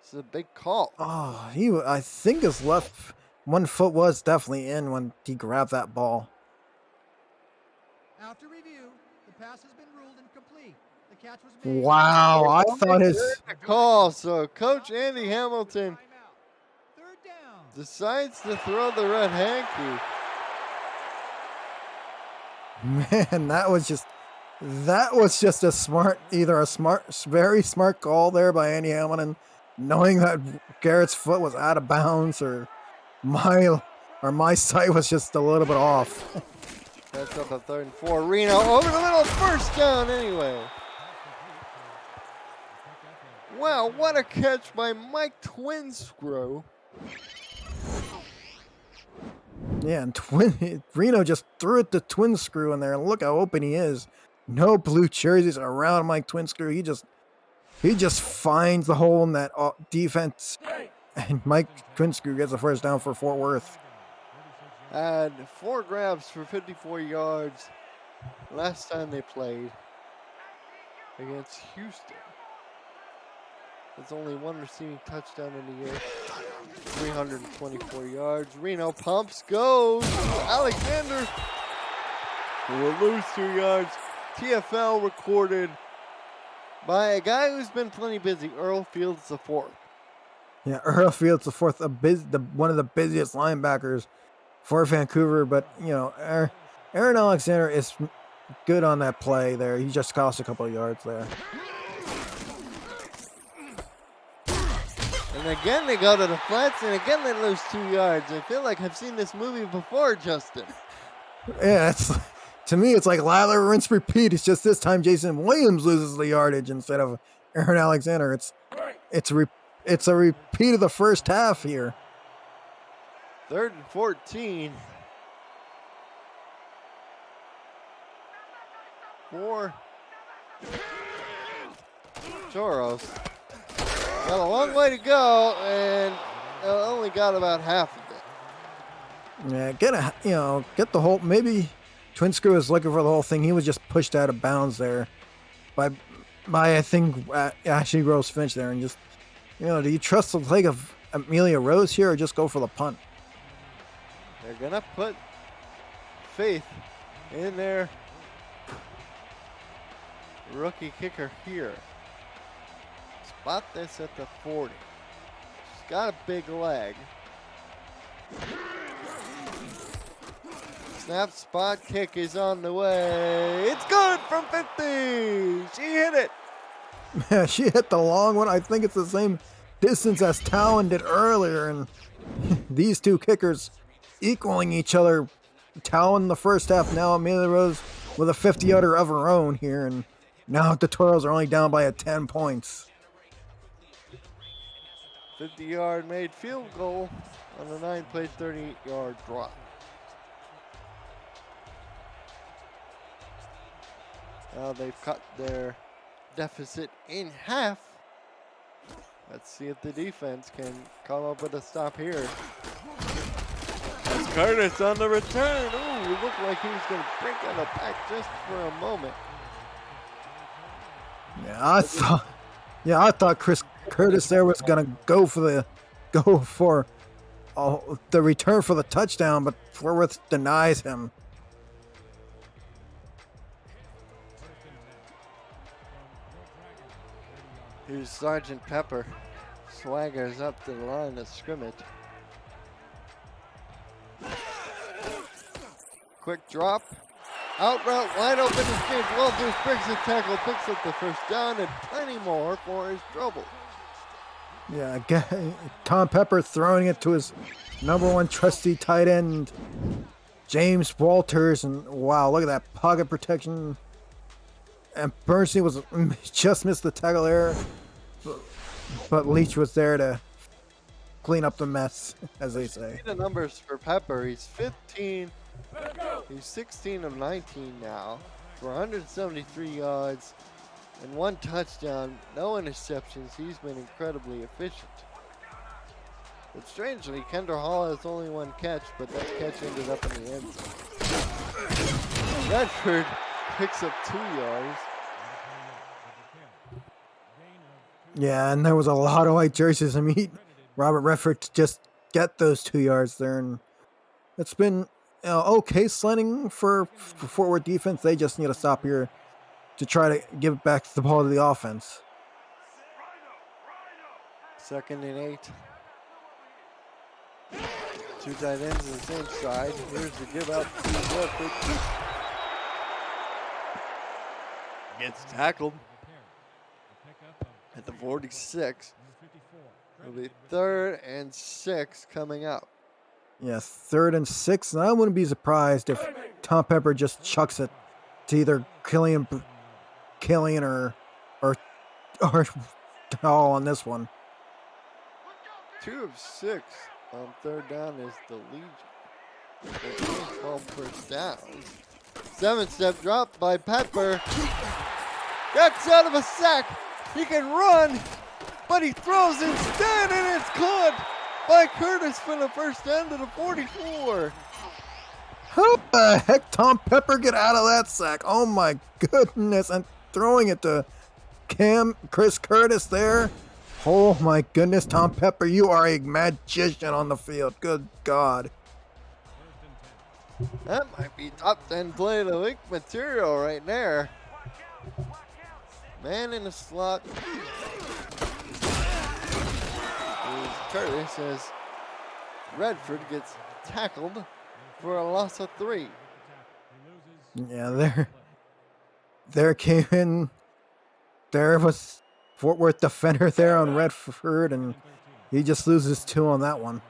S1: This is a big call.
S2: Oh, I think his left one foot was definitely in when he grabbed that ball.
S3: After review, the pass has been ruled incomplete. The catch was made.
S2: Wow, I thought his...
S1: Call, so Coach Andy Hamilton
S3: Timeout. Third down.
S1: decides to throw the red hanky.
S2: Man, that was just very smart call there by Andy Hamilton, knowing that Garrett's foot was out of bounds, or my sight was just a little bit off.
S1: That's up a 3rd and 4. Reno over the middle, first down anyway. Wow, what a catch by Mike Twinscrew.
S2: Yeah, and Reno just threw it to Twinscrew in there, and look how open he is. No blue jerseys around Mike Twinscrew. He just finds the hole in that defense, and Mike Twinscrew gets the first down for Fort Worth.
S1: Had 4 grabs for 54 yards last time they played against Houston. There's only one receiving touchdown in the year. 324 yards. Reno pumps, goes to Alexander, who will lose 2 yards. TFL recorded by a guy who's been plenty busy, Earl Fields IV.
S2: Yeah, Earl Fields the fourth, one of the busiest linebackers for Vancouver. But you know, Aaron Alexander is good on that play there. He just cost a couple of yards there.
S1: And again they go to the flats, and again they lose 2 yards. I feel like I've seen this movie before, Justin.
S2: Yeah, to me it's like lather, rinse, repeat. It's just this time Jason Williams loses the yardage instead of Aaron Alexander. It's a repeat of the first half here.
S1: 3rd and 14. For Toros. Got a long way to go, and only got about half of it.
S2: Yeah, get the whole. Maybe Twin Screw was looking for the whole thing. He was just pushed out of bounds there by I think Ashley Rose Finch there, and just do you trust the leg of Amelia Rose here, or just go for the punt?
S1: They're gonna put faith in their rookie kicker here. Spot this at the 40. She's got a big leg. Snap, spot, kick is on the way. It's good from 50. She hit it.
S2: Yeah, she hit the long one. I think it's the same distance as Talon did earlier, and these two kickers equaling each other. Talon the first half, now Amelia Rose with a 50-yarder of her own here, and now the Toros are only down by 10 points.
S1: 50-yard made field goal on a 9-play, 38-yard drop. Now they've cut their deficit in half. Let's see if the defense can come up with a stop here. That's Curtis on the return. Ooh, it looked like he was going to break out of pack just for a moment.
S2: Yeah, I thought Chris Curtis there was gonna go for the return for the touchdown, but Forworth denies him.
S1: Here's Sergeant Pepper. Swaggers up to the line of scrimmage. Quick drop. Out route, wide open is James Walters, breaks the tackle, picks up the first down, and plenty more for his trouble.
S2: Yeah, Tom Pepper throwing it to his number one trusty tight end, James Walters, and wow, look at that pocket protection. And Bernstein was just missed the tackle there, but Leach was there to clean up the mess, as they say.
S1: See the numbers for Pepper. He's 15. He's 16 of 19 now for 173 yards and 1 touchdown, no interceptions. He's been incredibly efficient. But strangely, Kendra Hall has only 1 catch, but that catch ended up in the end zone. Redford picks up 2 yards.
S2: Yeah, and there was a lot of white jerseys. I mean, Robert Redford to just get those 2 yards there, and it's been okay sledding for forward defense. They just need to stop here to try to give back the ball to the offense.
S1: 2nd and 8. 2 tight ends on the same side. Here's the give out to Redford. Gets tackled at the 46. It'll be 3rd and 6 coming out.
S2: Yeah, 3rd and 6, and I wouldn't be surprised if Tom Pepper just chucks it to either Killian or Hall on this one.
S1: 2 of 6 on 3rd down is the Legion. 12 first downs. 7-step drop by Pepper. Gets out of a sack. He can run, but he throws instead, and it's caught by Curtis for the first down to the 44.
S2: How the heck Tom Pepper get out of that sack? Oh my goodness. And throwing it to Chris Curtis there. Oh my goodness, Tom Pepper, you are a magician on the field. Good God.
S1: That might be top 10 play of the week material right there. Man in the slot. Here's Curtis as Redford gets tackled for a loss of 3.
S2: Yeah, there came in. There was Fort Worth defender there on Redford, and he just loses 2 on that one.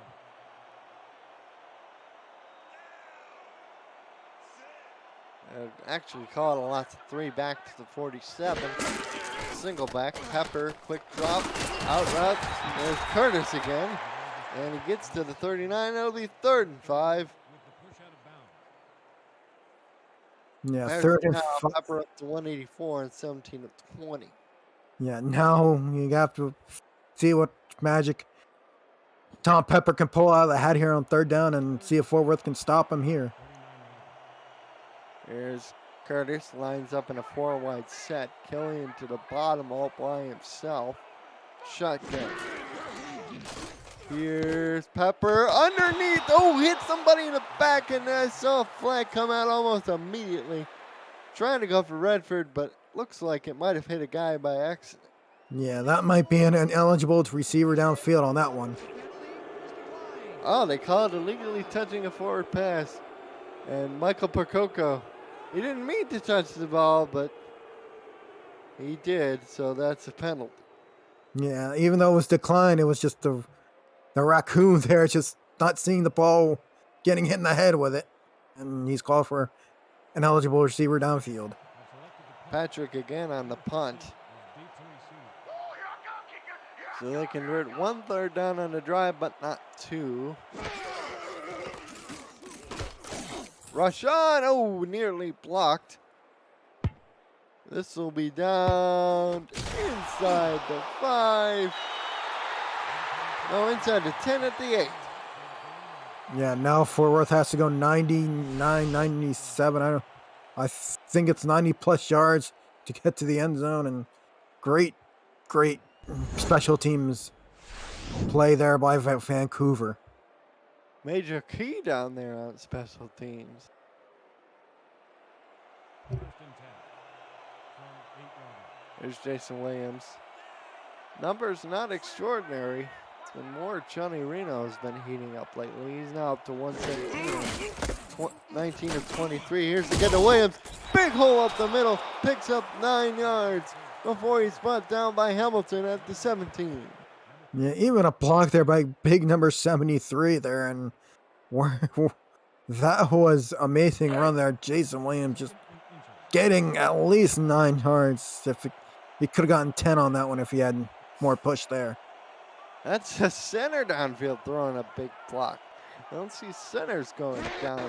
S1: Actually caught a loss of 3 back to the 47. Single back, Pepper, quick drop, out route. There's Curtis again. And he gets to the 39. It'll be 3rd and 5.
S2: Yeah,
S1: There's
S2: 3rd and
S1: now
S2: 5.
S1: Pepper up to 184 and 17 of 20.
S2: Yeah, now you have to see what magic Tom Pepper can pull out of the hat here on 3rd down and see if Fort Worth can stop him here.
S1: There's Curtis, lines up in a 4-wide set. Killian to the bottom all by himself. Shotgun. Here's Pepper underneath. Oh, hit somebody in the back, and I saw a flag come out almost immediately. Trying to go for Redford, but looks like it might have hit a guy by accident.
S2: Yeah, that might be an ineligible receiver downfield on that one.
S1: Oh, they called illegally touching a forward pass. And Michael Percoco, he didn't mean to touch the ball, but he did, so that's a penalty.
S2: Yeah, even though it was declined, it was just the raccoon there just not seeing the ball, getting hit in the head with it. And he's called for an eligible receiver downfield.
S1: Patrick again on the punt. So they convert 1 3rd down on the drive, but not 2. Rush on. Oh, nearly blocked. This will be down inside the 5. No, inside the 10 at the 8.
S2: Yeah, now Fort Worth has to go 99, 97. I think it's 90 plus yards to get to the end zone, and great special teams play there by Vancouver.
S1: Major key down there on special teams. There's Jason Williams. Numbers not extraordinary. It's been more Johnny Reno has been heating up lately. He's now up to 117, 19 of 23. Here's to get to Williams. Big hole up the middle. Picks up 9 yards before he's brought down by Hamilton at the 17.
S2: Yeah, even a block there by big number 73 there, and that was amazing run there. Jason Williams just getting at least 9 yards. He could have gotten 10 on that one if he had more push there.
S1: That's a center downfield throwing a big block. I don't see centers going down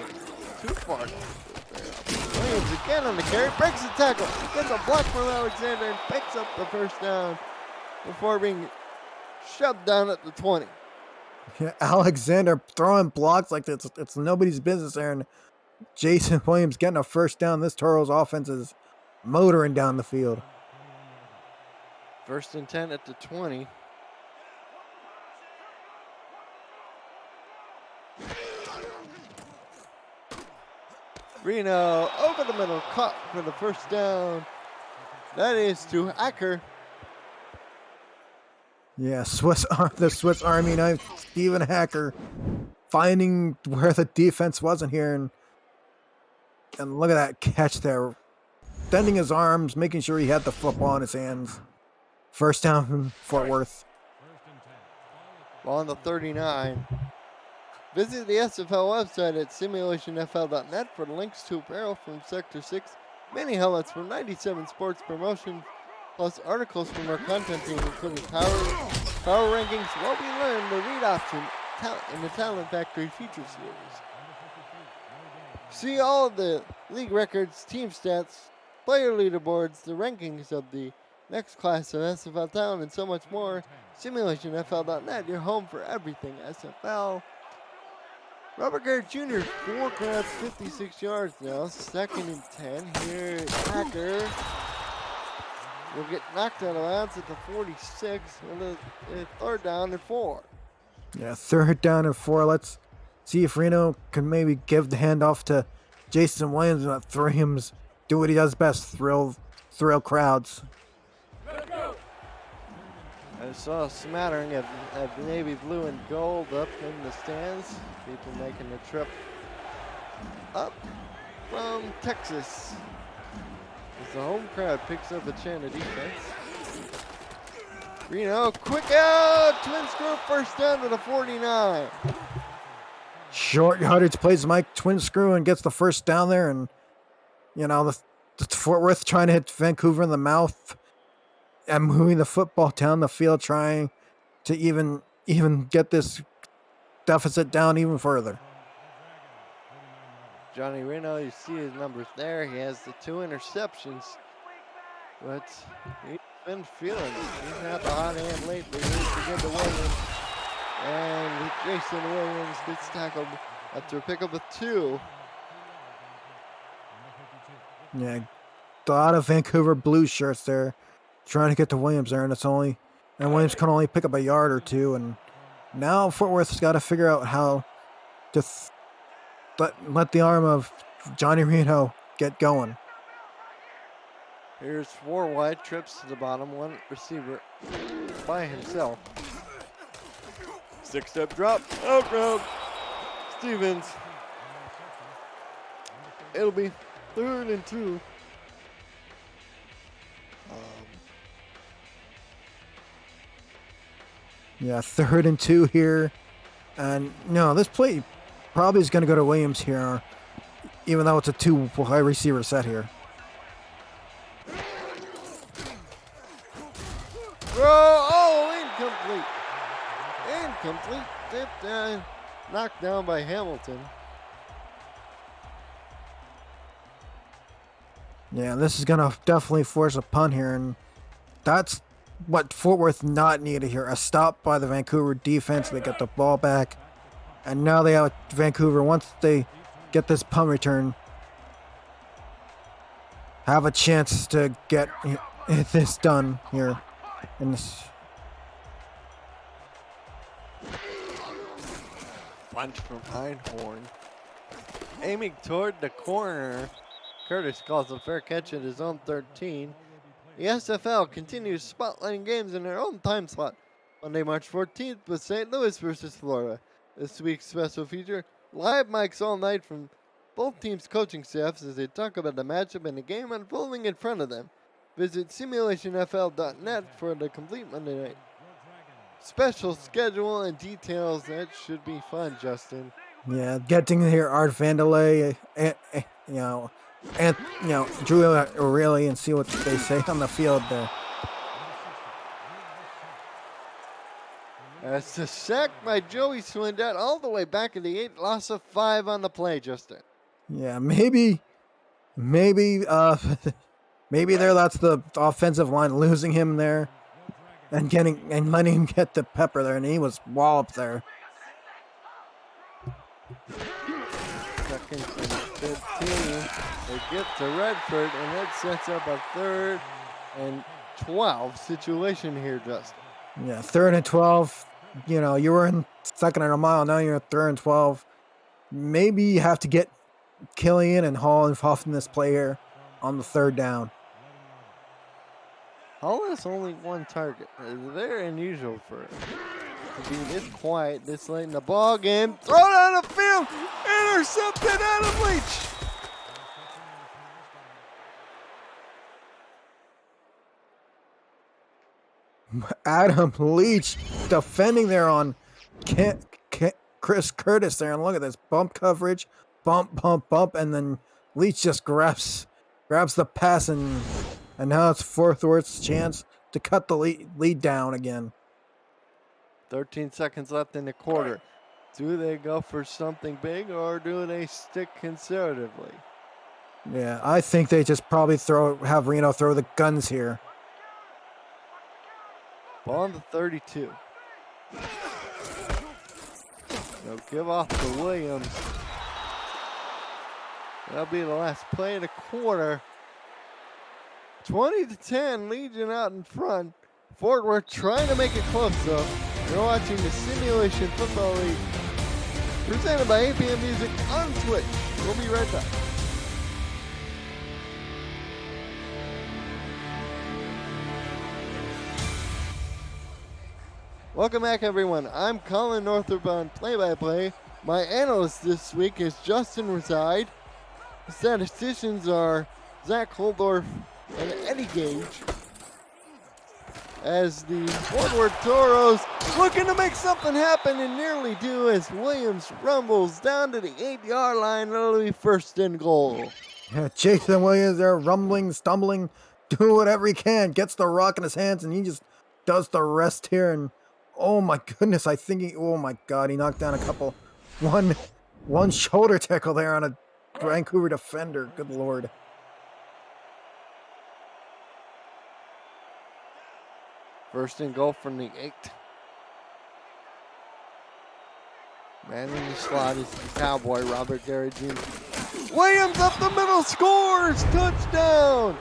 S1: too far. Williams again on the carry, breaks the tackle, gets a block from Alexander and picks up the 1st down before being shoved down at the 20.
S2: Yeah, Alexander throwing blocks like it's nobody's business there, and Jason Williams getting a 1st down. This Toros offense is motoring down the field.
S1: 1st and 10 at the 20. Reno over the middle, caught for the 1st down. That is to Hacker.
S2: Yeah, the Swiss Army knife, Steven Hacker, finding where the defense wasn't here, and look at that catch there, bending his arms, making sure he had the football in his hands. 1st down from Fort Worth.
S1: Ball on the 39. Visit the SFL website at simulationfl.net for links to apparel from Sector 6, mini helmets from 97 Sports Promotions, plus articles from our content team, including power rankings, what we learned, the read option, in the Talent Factory feature series. See all of the league records, team stats, player leaderboards, the rankings of the next class of SFL talent, and so much more. SimulationFL.net, your home for everything SFL. Robert Garrett Jr., 4 grabs, 56 yards now. 2nd and 10. Here is Hacker. will get knocked out of bounds at the 46 and a third down and 4.
S2: Yeah, third down and 4. Let's see if Reno can maybe give the handoff to Jason Williams and let Williams do what he does best, thrill crowds.
S1: I saw a smattering of navy blue and gold up in the stands. People making the trip up from Texas. As the home crowd picks up a chant of defense. Reno, quick out! Twin screw first down to the 49.
S2: Short yardage plays Mike twin screw and gets the first down there, and the Fort Worth trying to hit Vancouver in the mouth and moving the football down the field, trying to even get this deficit down even further.
S1: Johnny Reno, you see his numbers there. He has the 2 interceptions, but he's been feeling it. He's had the hot hand lately. He's to get to Williams, and Jason Williams gets tackled after a pickup of 2.
S2: Yeah, a lot of Vancouver blue shirts there, trying to get to Williams there, and Williams can only pick up a yard or 2, and now Fort Worth's got to figure out how to let the arm of Johnny Reno get going.
S1: Here's 4 wide trips to the bottom, 1 receiver by himself. 6-step drop, out route, Stevens. It'll be 3rd and 2.
S2: Yeah, 3rd and 2 here. And no, this play probably is going to go to Williams here, even though it's a 2 wide receiver set here.
S1: Throw, oh, incomplete. Incomplete, tipped down, knocked down by Hamilton.
S2: Yeah, this is going to definitely force a punt here, and that's what Fort Worth not needed here. A stop by the Vancouver defense. They get the ball back, and now they have Vancouver, once they get this punt return, have a chance to get this done here. In this.
S1: Punch from Einhorn. Aiming toward the corner. Curtis calls a fair catch at his own 13. The SFL continues spotlighting games in their own time slot. Monday, March 14th with St. Louis versus Florida. This week's special feature, live mics all night from both teams' coaching staffs as they talk about the matchup and the game unfolding in front of them. Visit simulationfl.net for the complete Monday night special schedule and details. That should be fun, Justin.
S2: Yeah, getting to hear Art Vandelay, Drew O'Reilly, and see what they say on the field there.
S1: That's a sack by Joey Swindett all the way back in the 8, loss of 5 on the play, Justin.
S2: Yeah, maybe there that's the offensive line losing him there and letting him get the pepper there, and he was walloped there.
S1: Second and 15. They get to Redford, and that sets up a 3rd and 12 situation here, Justin.
S2: Yeah, 3rd and 12. You were in 2nd and a mile. Now you're at 3rd and 12. Maybe you have to get Killian and Hall involved in this play here on the 3rd down.
S1: Hall has only 1 target. It's very unusual for him to be this quiet this late in the ball game. Thrown out of the field, intercepted Adam Leach.
S2: Adam Leach defending there on Chris Curtis there, and look at this bump coverage, bump, and then Leach just grabs the pass, and now it's Fort Worth's chance to cut the lead down again.
S1: 13 seconds left in the quarter. Do they go for something big, or do they stick conservatively?
S2: Yeah, I think they just probably have Reno throw the guns here.
S1: Ball on the 32. They'll give off to Williams. That'll be the last play of the quarter. 20-10, Legion out in front. Fort Worth trying to make it close though. You're watching the Simulation Football League presented by APM Music on Twitch. We'll be right back. Welcome back, everyone. I'm Colin Northrup on play-by-play. My analyst this week is Justin Reside. The statisticians are Zach Holdorf and Eddie Gage. As the forward Toros looking to make something happen and nearly do as Williams rumbles down to the 8-yard line. It'll be first and goal.
S2: Yeah, Jason Williams there, rumbling, stumbling, doing whatever he can, gets the rock in his hands, and he just does the rest here. And oh my goodness, I think oh my God, he knocked down a couple, one shoulder tackle there on a Vancouver defender. Good Lord.
S1: First and goal from the 8. Man in the slot is the Cowboy, Robert Gary Jr. Williams up the middle, scores! Touchdown!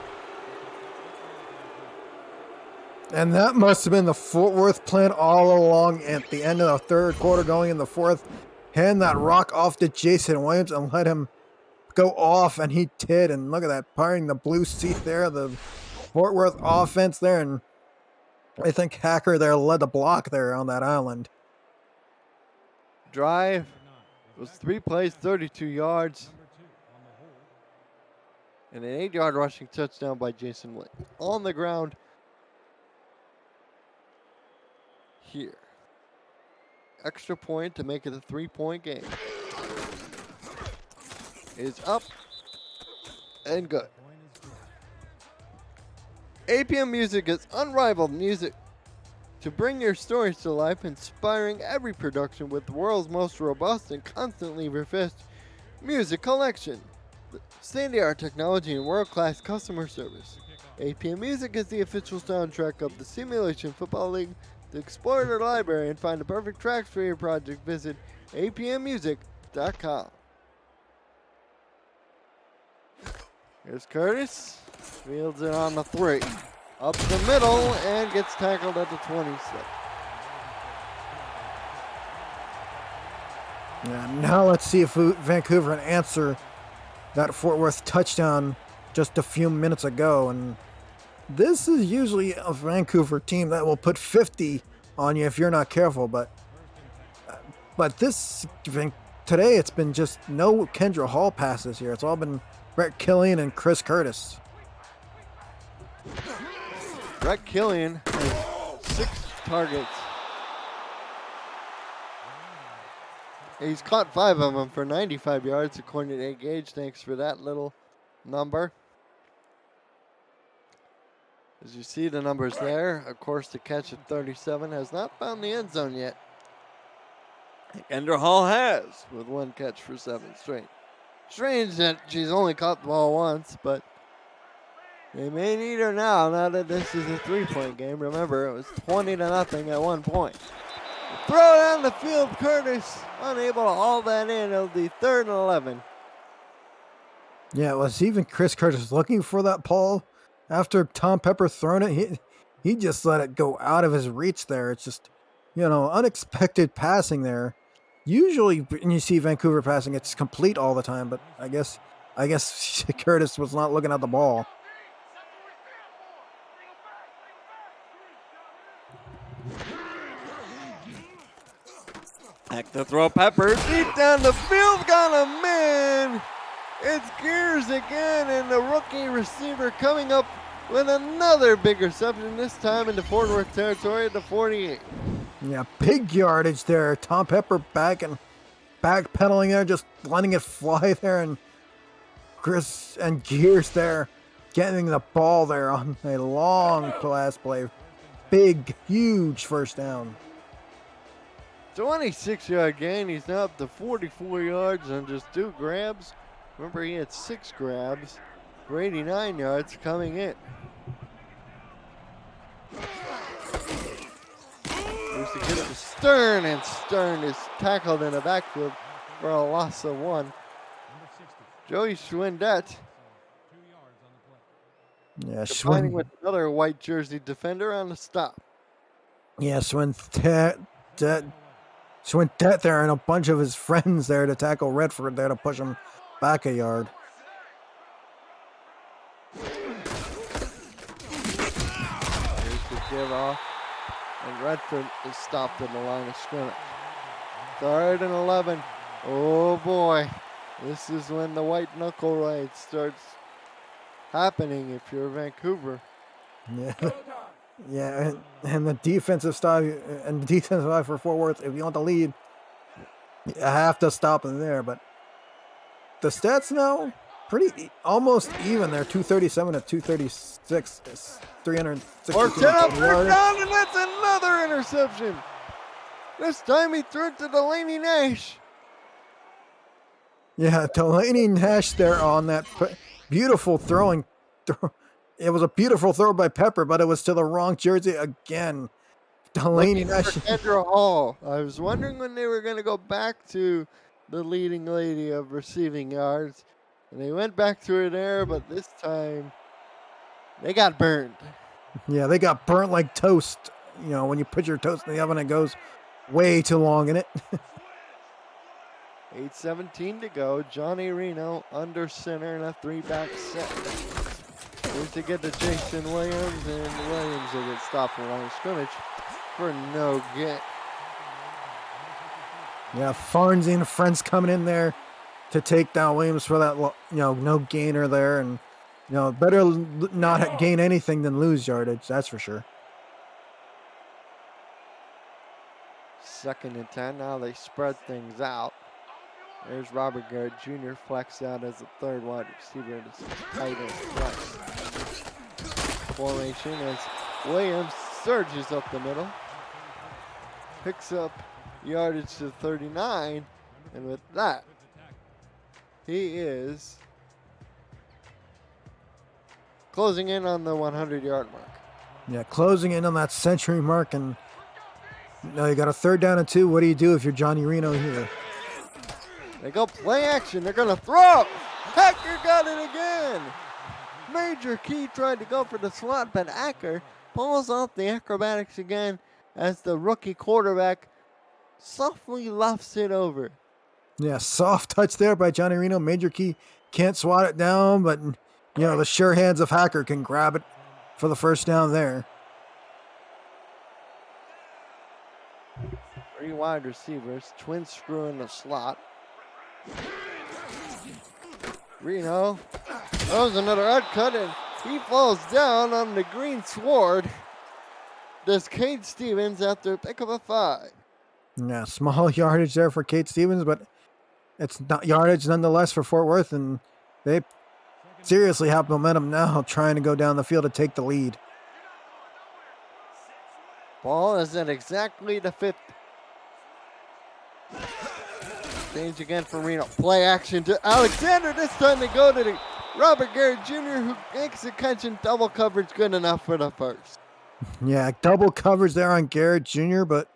S2: And that must have been the Fort Worth plan all along at the end of the third quarter, going in the fourth. Hand that rock off to Jason Williams and let him go off, and he did. And look at that, firing the blue seat there, the Fort Worth offense there, and I think Hacker there led the block there on that island.
S1: Drive was 3 plays, 32 yards. And an 8-yard rushing touchdown by Jason Williams. On the ground here. Extra point to make it a 3-point game. Is up and good. APM Music is unrivaled music to bring your stories to life, inspiring every production with the world's most robust and constantly refreshed music collection. State-of-the-art technology and world-class customer service. APM Music is the official soundtrack of the Simulation Football League. To explore their library and find the perfect tracks for your project, visit apmmusic.com. Here's Curtis. Fields it on the 3. Up the middle and gets tackled at the 26.
S2: Yeah, now let's see if Vancouver can answer that Fort Worth touchdown just a few minutes ago. And this is usually a Vancouver team that will put 50 on you if you're not careful. But this today it's been just no Kendra Hall passes here. It's all been Brett Killian and Chris Curtis.
S1: Brett Killian has 6 targets. He's caught 5 of them for 95 yards, according to Gage. Thanks for that little number. As you see the numbers there, of course, the catch at 37 has not found the end zone yet. Kendra Hall has, with 1 catch for 7 straight. Strange that she's only caught the ball once, but they may need her now that this is a 3-point game. Remember, it was 20-0 at one point. Throw down the field, Curtis, unable to haul that in. It'll be 3rd and 11.
S2: Yeah, it was even Chris Curtis looking for that ball. After Tom Pepper thrown it, he just let it go out of his reach there. It's just, unexpected passing there. Usually when you see Vancouver passing, it's complete all the time, but I guess Curtis was not looking at the ball.
S1: Back to throw, Pepper deep down the field, got him in. It's Gears again, and the rookie receiver coming up with another big reception, this time into Fort Worth territory at the 48.
S2: Yeah, big yardage there. Tom Pepper backpedaling there, just letting it fly there, and Chris and Gears there getting the ball there on a long pass play. Big, huge first down.
S1: 26-yard gain. He's now up to 44 yards on just 2 grabs. Remember, he had 6 grabs for 89 yards coming in. Here's to get to Stern, and Stern is tackled in the backfield for a loss of 1. Joey Schwindett
S2: Yeah,
S1: combining
S2: Schwinn.
S1: with another white jersey defender on the stop.
S2: Yeah, Swintet there and a bunch of his friends there to tackle Redford there to push him back a yard.
S1: Here's the give off, and Redford is stopped at the line of scrimmage. 3rd and 11. Oh boy, this is when the white knuckle ride starts happening if you're Vancouver.
S2: Yeah, yeah, and the defensive style for Fort Worth. If you want the lead, you have to stop them there. But the stats now almost even. They're 237 to 236. It's 362
S1: Martin up
S2: total yards.
S1: down, and that's another interception. This time he threw it to Delaney Nash.
S2: Yeah, Delaney Nash there on that beautiful throwing. It was a beautiful throw by Pepper, but it was to the wrong jersey again. Delaney
S1: Looking
S2: Nash.
S1: for Kendra Hall. I was wondering when they were going to go back to the leading lady of receiving yards. And they went back to her there, but this time they got burned.
S2: Yeah, they got burnt like toast. You know, when you put your toast in the oven, it goes way too long in it.
S1: 8:17 to go. Johnny Reno under center in a 3-back set. Here's to get to Jason Williams, and Williams will get stopped in line of scrimmage for no get.
S2: Yeah, Farnsey and friends coming in there to take down Williams for that, no gainer there. And, better not gain anything than lose yardage, that's for sure.
S1: 2nd and 10. Now they spread things out. There's Robert Garrett Jr. flexed out as the 3rd wide receiver in this tight end flex formation as Williams surges up the middle. Picks up yardage to 39. And with that, he is closing in on the 100-yard mark.
S2: Yeah, closing in on that century mark. And you got a 3rd down and 2. What do you do if you're Johnny Reno here?
S1: They go play action. They're going to throw. Hacker got it again. Major Key tried to go for the slot, but Acker pulls off the acrobatics again as the rookie quarterback softly lofts it over.
S2: Yeah, soft touch there by Johnny Reno. Major Key can't swat it down, but, the sure hands of Hacker can grab it for the 1st down there.
S1: 3 wide receivers, twin screw in the slot. Reno throws another cut, and he falls down on the green sward. Does Kate Stevens after a pick of a 5.
S2: Yeah, small yardage there for Kate Stevens, but it's not yardage nonetheless for Fort Worth, and they seriously have momentum now trying to go down the field to take the lead.
S1: Ball is at exactly the 50. Change again for Reno. Play action to Alexander. This time they go to Robert Garrett Jr., who makes the catch in double coverage good enough for the 1st.
S2: Yeah, double coverage there on Garrett Jr., but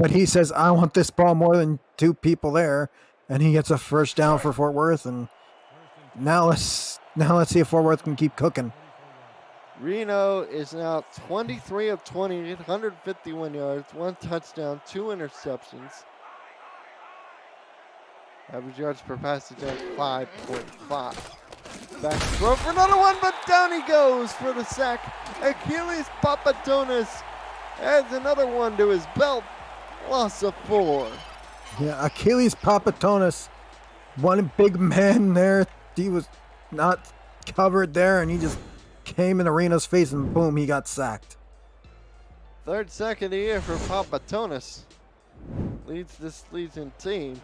S2: he says, I want this ball more than 2 people there, and he gets a 1st down for Fort Worth. And now let's see if Fort Worth can keep cooking.
S1: Reno is now 23 of 20, 151 yards, 1 touchdown, 2 interceptions. Average yards per passage at 5.5. Back throw for another one, but down he goes for the sack. Achilles Papadonis adds another one to his belt. Loss of 4.
S2: Yeah, Achilles Papatonis, one big man there. He was not covered there, and he just came in Arena's face, and boom, he got sacked.
S1: 3rd sack of the year for Papatonis. Leads this Legion team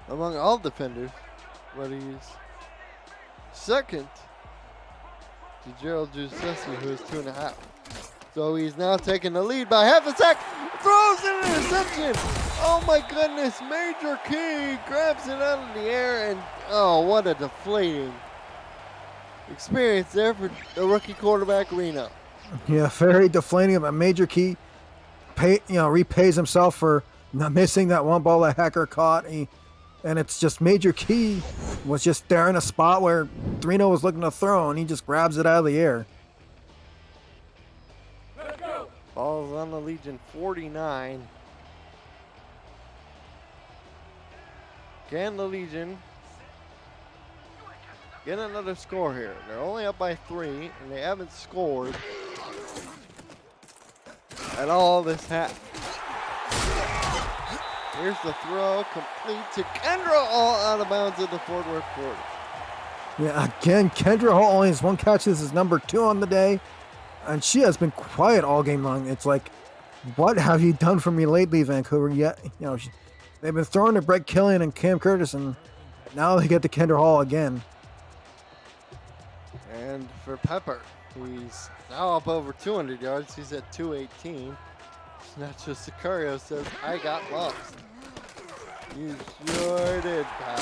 S1: among all defenders, but he's 2nd to Gerald Giuseppe, who is 2.5. So he's now taking the lead by half a sack, throws an interception. Oh my goodness, Major Key grabs it out of the air, and oh, what a deflating experience there for the rookie quarterback Reno.
S2: Yeah, very deflating, but Major Key repays himself for not missing that one ball that Hacker caught. And it's just Major Key was just there in a spot where Reno was looking to throw, and he just grabs it out of the air.
S1: Ball's on the Legion 49. Can the Legion get another score here? They're only up by 3, and they haven't scored at all this half. Here's the throw, complete to Kendra, all out of bounds at the Fort Worth 40.
S2: Yeah, again, Kendra Hall only has 1 catch. This is number 2 on the day, and she has been quiet all game long. It's like, what have you done for me lately, Vancouver? Yet, they've been throwing to Brett Killian and Cam Curtis, and now they get to Kendra Hall again.
S1: And for Pepper, he's now up over 200 yards. He's at 218. Nacho Sicario says, I got lost. You sure did, pal.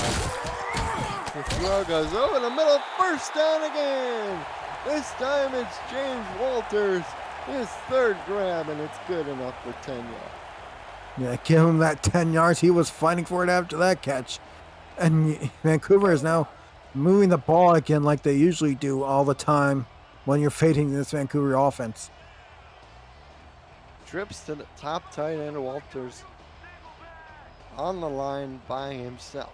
S1: The throw goes over the middle, first down again. This time it's James Walters, his 3rd grab, and it's good enough for 10 yards.
S2: Yeah, give him that 10 yards. He was fighting for it after that catch. And Vancouver is now moving the ball again like they usually do all the time when you're facing this Vancouver offense.
S1: Trips to the top tight end, Walters on the line by himself.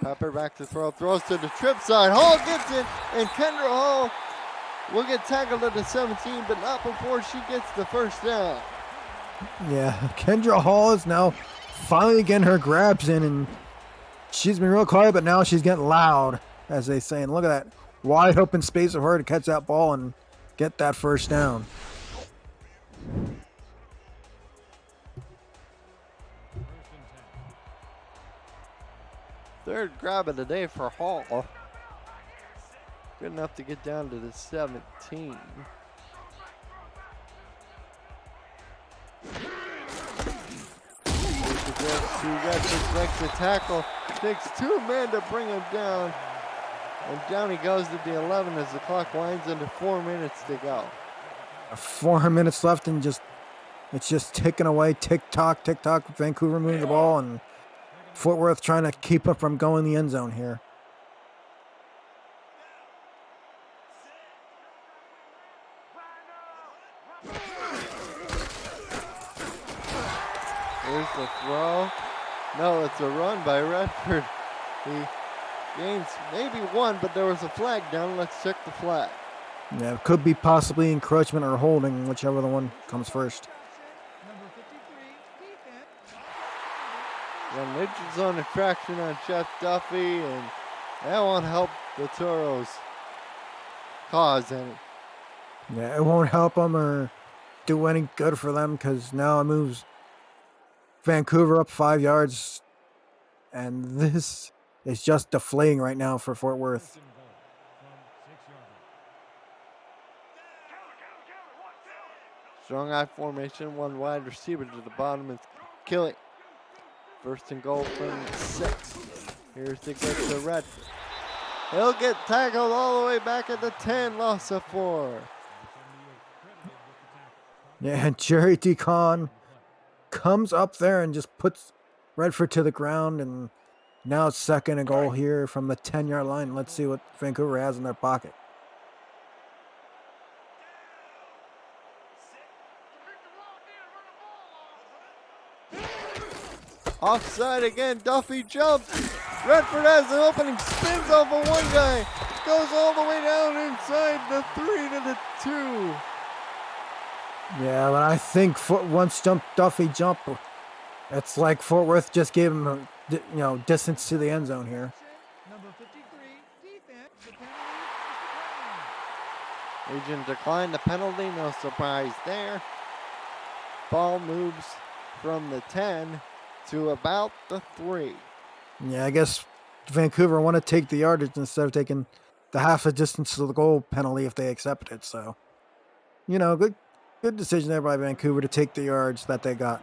S1: Pepper back to throw, throws to the trip side. Hall gets it, and Kendra Hall will get tackled at the 17, but not before she gets the first down.
S2: Yeah, Kendra Hall is now finally getting her grabs in, and she's been real quiet, but now she's getting loud, as they say. And look at that wide open space for her to catch that ball and get that first down.
S1: Third grab of the day for Hall. Good enough to get down to the 17. He breaks the tackle. Takes 2 men to bring him down. And down he goes to the 11 as the clock winds into 4 minutes to go.
S2: 4 minutes left, and it's just ticking away. Tick-tock, tick-tock. Vancouver moving the ball, and Fort Worth trying to keep up from going in the end zone here.
S1: Here's the throw. No, it's a run by Redford. He gains maybe 1, but there was a flag down. Let's check the flag.
S2: Yeah, it could be possibly encroachment or holding, whichever the one comes first.
S1: Midget's on infraction on Jeff Duffy, and that won't help the Toros cause any.
S2: Yeah, it won't help them or do any good for them, because now it moves Vancouver up 5 yards, and this is just deflating right now for Fort Worth.
S1: Strong I formation, 1 wide receiver to the bottom is Killing. First and goal from 6. Here's to get to Redford. He'll get tackled all the way back at the 10, loss of 4.
S2: Yeah, and Jerry Deacon comes up there and just puts Redford to the ground, and now it's 2nd and goal here from the 10-yard line. Let's see what Vancouver has in their pocket.
S1: Offside again, Duffy jumps. Redford has an opening, spins off of 1 guy, goes all the way down inside the 3 to the 2.
S2: Yeah, but I think once Duffy jumped, it's like Fort Worth just gave him, distance to the end zone here.
S3: Number 53, defense.
S1: Legion declined the penalty, no surprise there. Ball moves from the 10 to about the 3.
S2: Yeah, I guess Vancouver want to take the yardage instead of taking the half a distance to the goal penalty if they accept it. So, good decision there by Vancouver to take the yards that they got.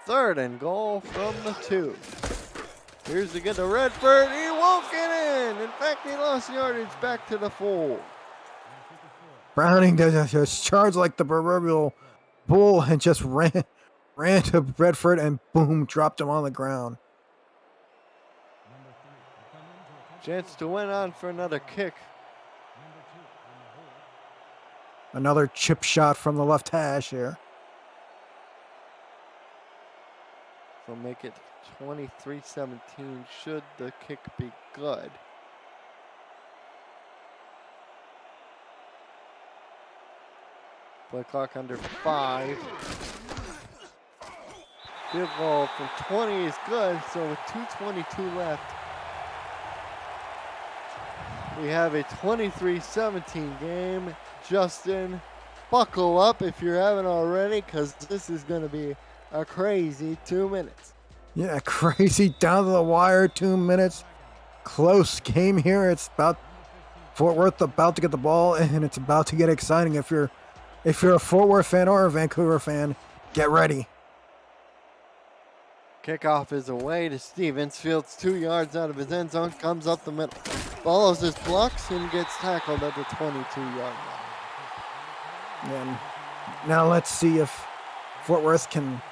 S1: Third and goal from the 2. Here's to get to Redford. He won't get in. In fact, he lost yardage back to the 4.
S2: Browning just charged like the proverbial bull and just ran to Redford and boom, dropped him on the ground.
S1: Chance to win on for another kick.
S2: Another chip shot from the left hash here.
S1: So make it 23-17 should the kick be good. Play clock under 5. Field goal from 20 is good, so with 2:22 left, we have a 23-17 game. Justin, buckle up if you haven't already, because this is going to be a crazy 2 minutes.
S2: Yeah, crazy down to the wire, 2 minutes. Close game here. It's about Fort Worth about to get the ball, and it's about to get exciting. If you're a Fort Worth fan or a Vancouver fan, get ready.
S1: Kickoff is away to Stevens. Fields 2 yards out of his end zone, comes up the middle. Follows his blocks and gets tackled at the 22-yard line.
S2: And now let's see if Fort Worth can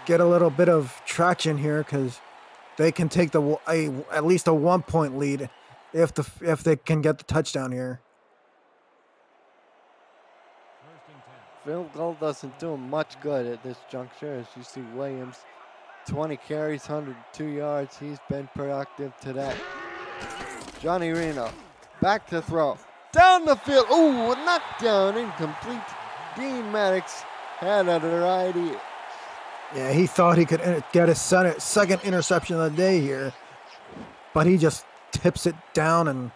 S2: get a little bit of traction here, because they can take at least a 1-point lead if they can get the touchdown here.
S1: Field goal doesn't do him much good at this juncture, as you see Williams, 20 carries, 102 yards. He's been productive today. Johnny Reno, back to throw. Down the field. Ooh, a knockdown, incomplete. Dean Maddox had a variety.
S2: Yeah, he thought he could get his second interception of the day here, but he just tips it down, and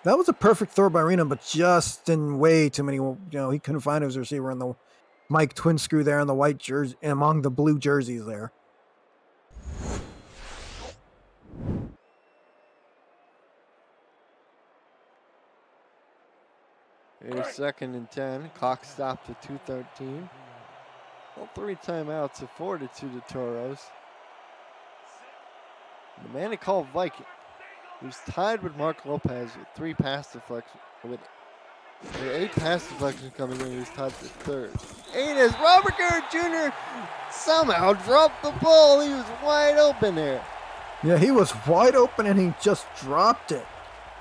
S2: that was a perfect throw by Reno, but just in way too many. He couldn't find his receiver in the Mike twin screw there in the white jersey, among the blue jerseys there.
S1: Here's 2nd and 10. Clock stopped at 2:13. Well, 3 timeouts afforded to the Toros. The man they call Viking, who's tied with Mark Lopez with 3 pass deflections. With 8 pass deflections coming in, he's tied for 3rd. 8 as Robert Garrett Jr. somehow dropped the ball. He was wide open there.
S2: Yeah, he was wide open and he just dropped it.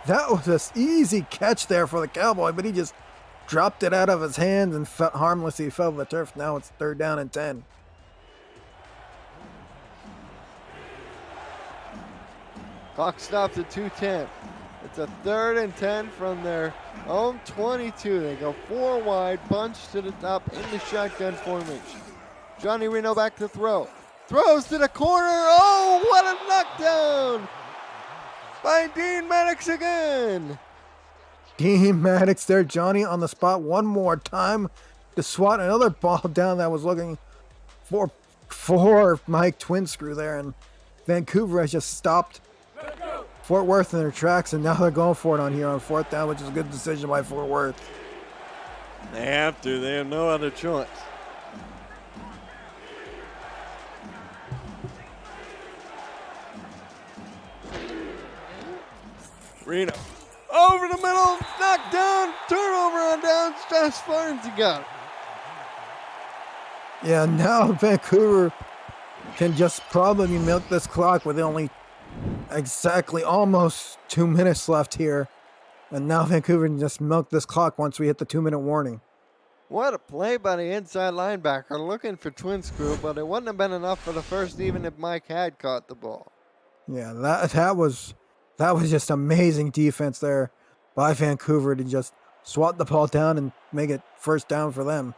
S2: That was an easy catch there for the Cowboy, but he just dropped it out of his hands and harmlessly fell to the turf. Now it's 3rd down and 10.
S1: Clock stopped at 2:10. It's a 3rd and 10 from their own 22. They go 4 wide, bunch to the top in the shotgun formation. Johnny Reno back to throw. Throws to the corner. Oh, what a knockdown by Dean Maddox again.
S2: Dean Maddox there, Johnny on the spot one more time to swat another ball down that was looking for Mike twin screw there, and Vancouver has just stopped Fort Worth in their tracks, and now they're going for it on here on 4th down, which is a good decision by Fort Worth.
S1: They have to. They have no other choice. Reno over the middle, knocked down, turnover on downs. Josh Barnes, he got it.
S2: Yeah, now Vancouver can just probably milk this clock with only exactly almost 2 minutes left here. And now Vancouver can just milk this clock once we hit the 2-minute warning.
S1: What a play by the inside linebacker, looking for twin screw, but it wouldn't have been enough for the first, even if Mike had caught the ball.
S2: Yeah, that was just amazing defense there by Vancouver to just swat the ball down and make it 1st down for them.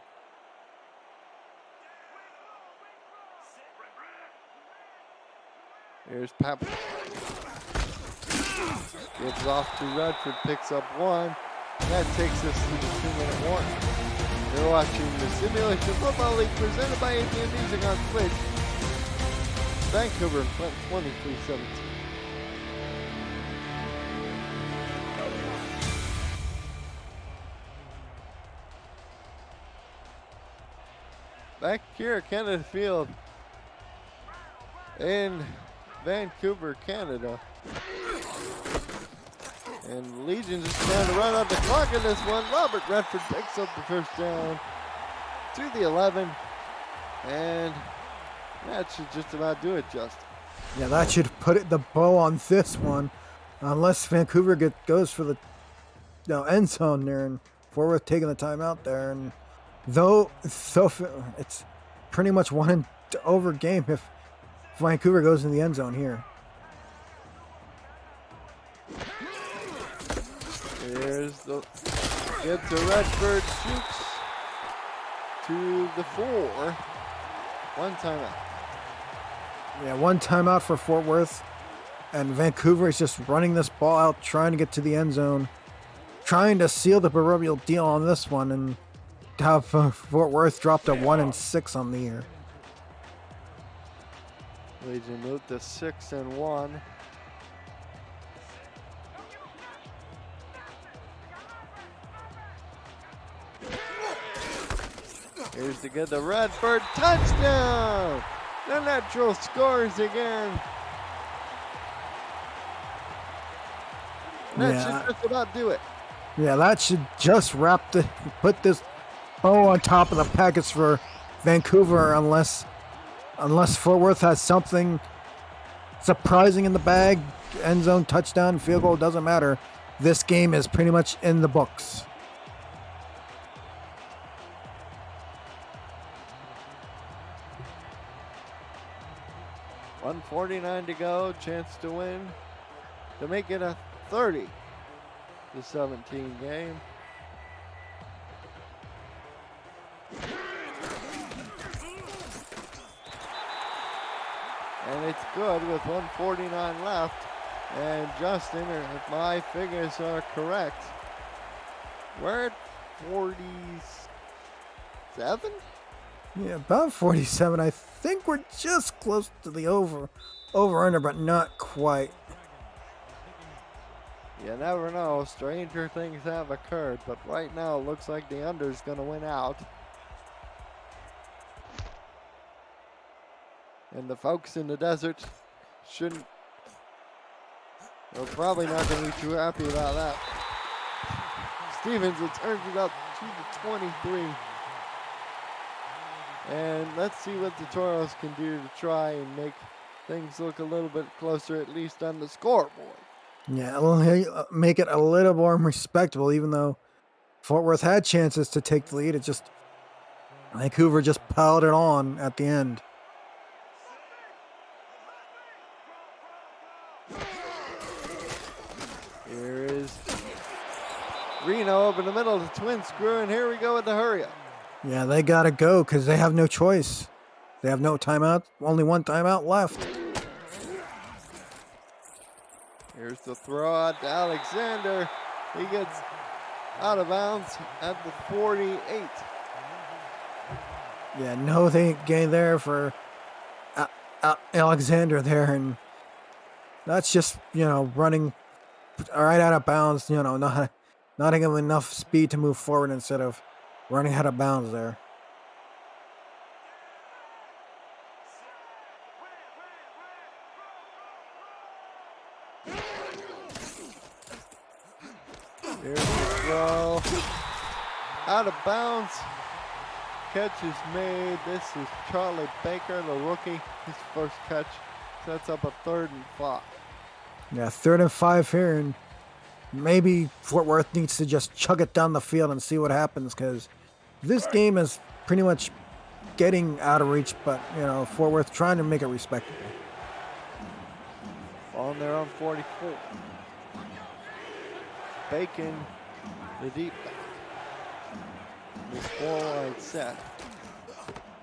S1: Here's Pap. Gives off to Redford, picks up 1. That takes us to the 2-minute warning. You're watching the Simulation Football League presented by ATM Music on Twitch. Vancouver front 23-17. Back here at Canada Field in Vancouver, Canada. And Legion just trying to run out the clock in this one. Robert Redford picks up the first down to the 11. And that should just about do it, Justin.
S2: Yeah, that should put the bow on this one. Unless Vancouver goes for the end zone there, and Fort Worth taking the timeout there. And it's pretty much one and over game if Vancouver goes in the end zone here.
S1: Here's the get to Redford, shoots to the 4. One timeout.
S2: Yeah, one timeout for Fort Worth, and Vancouver is just running this ball out, trying to get to the end zone, trying to seal the proverbial deal on this one, and have Fort Worth dropped a 1-6 on the year.
S1: Legion moved to 6-1. Here's to get the Redford touchdown. The Natural scores again. That should just about do it.
S2: Yeah, that should just put this bow on top of the package for Vancouver, unless Fort Worth has something surprising in the bag. End zone, touchdown, field goal, doesn't matter. This game is pretty much in the books.
S1: $1:49 to go, chance to win, to make it a 30-17 game. And it's good with 1:49 left. And Justin, if my figures are correct, we're at 47?
S2: Yeah, about 47. I think we're just close to the over-under, but not quite.
S1: You never know. Stranger things have occurred, but right now it looks like the under's going to win out. And the folks in the desert they're probably not going to be too happy about that. Stevens returns it up to the 23. And let's see what the Toros can do to try and make things look a little bit closer, at least on the scoreboard.
S2: Yeah, it'll make it a little more respectable, even though Fort Worth had chances to take the lead. Vancouver just piled it on at the end.
S1: Here is Reno up in the middle of the twin screw, and here we go with the hurry up.
S2: Yeah, they got to go because they have no choice. They have no timeout, only one timeout left.
S1: Here's the throw out to Alexander. He gets out of bounds at the 48.
S2: Yeah, no gain there for Alexander there, and that's just, running right out of bounds, not having enough speed to move forward instead of running out of bounds there.
S1: Here's the throw. Out of bounds. Catch is made. This is Charlie Baker, the rookie. His first catch sets up a 3rd and 5.
S2: Yeah, 3rd and 5 here, and maybe Fort Worth needs to just chug it down the field and see what happens, because this game is pretty much getting out of reach, but, Fort Worth trying to make it respectable.
S1: On there on 44. Bacon, the deep back. This 4-wide set.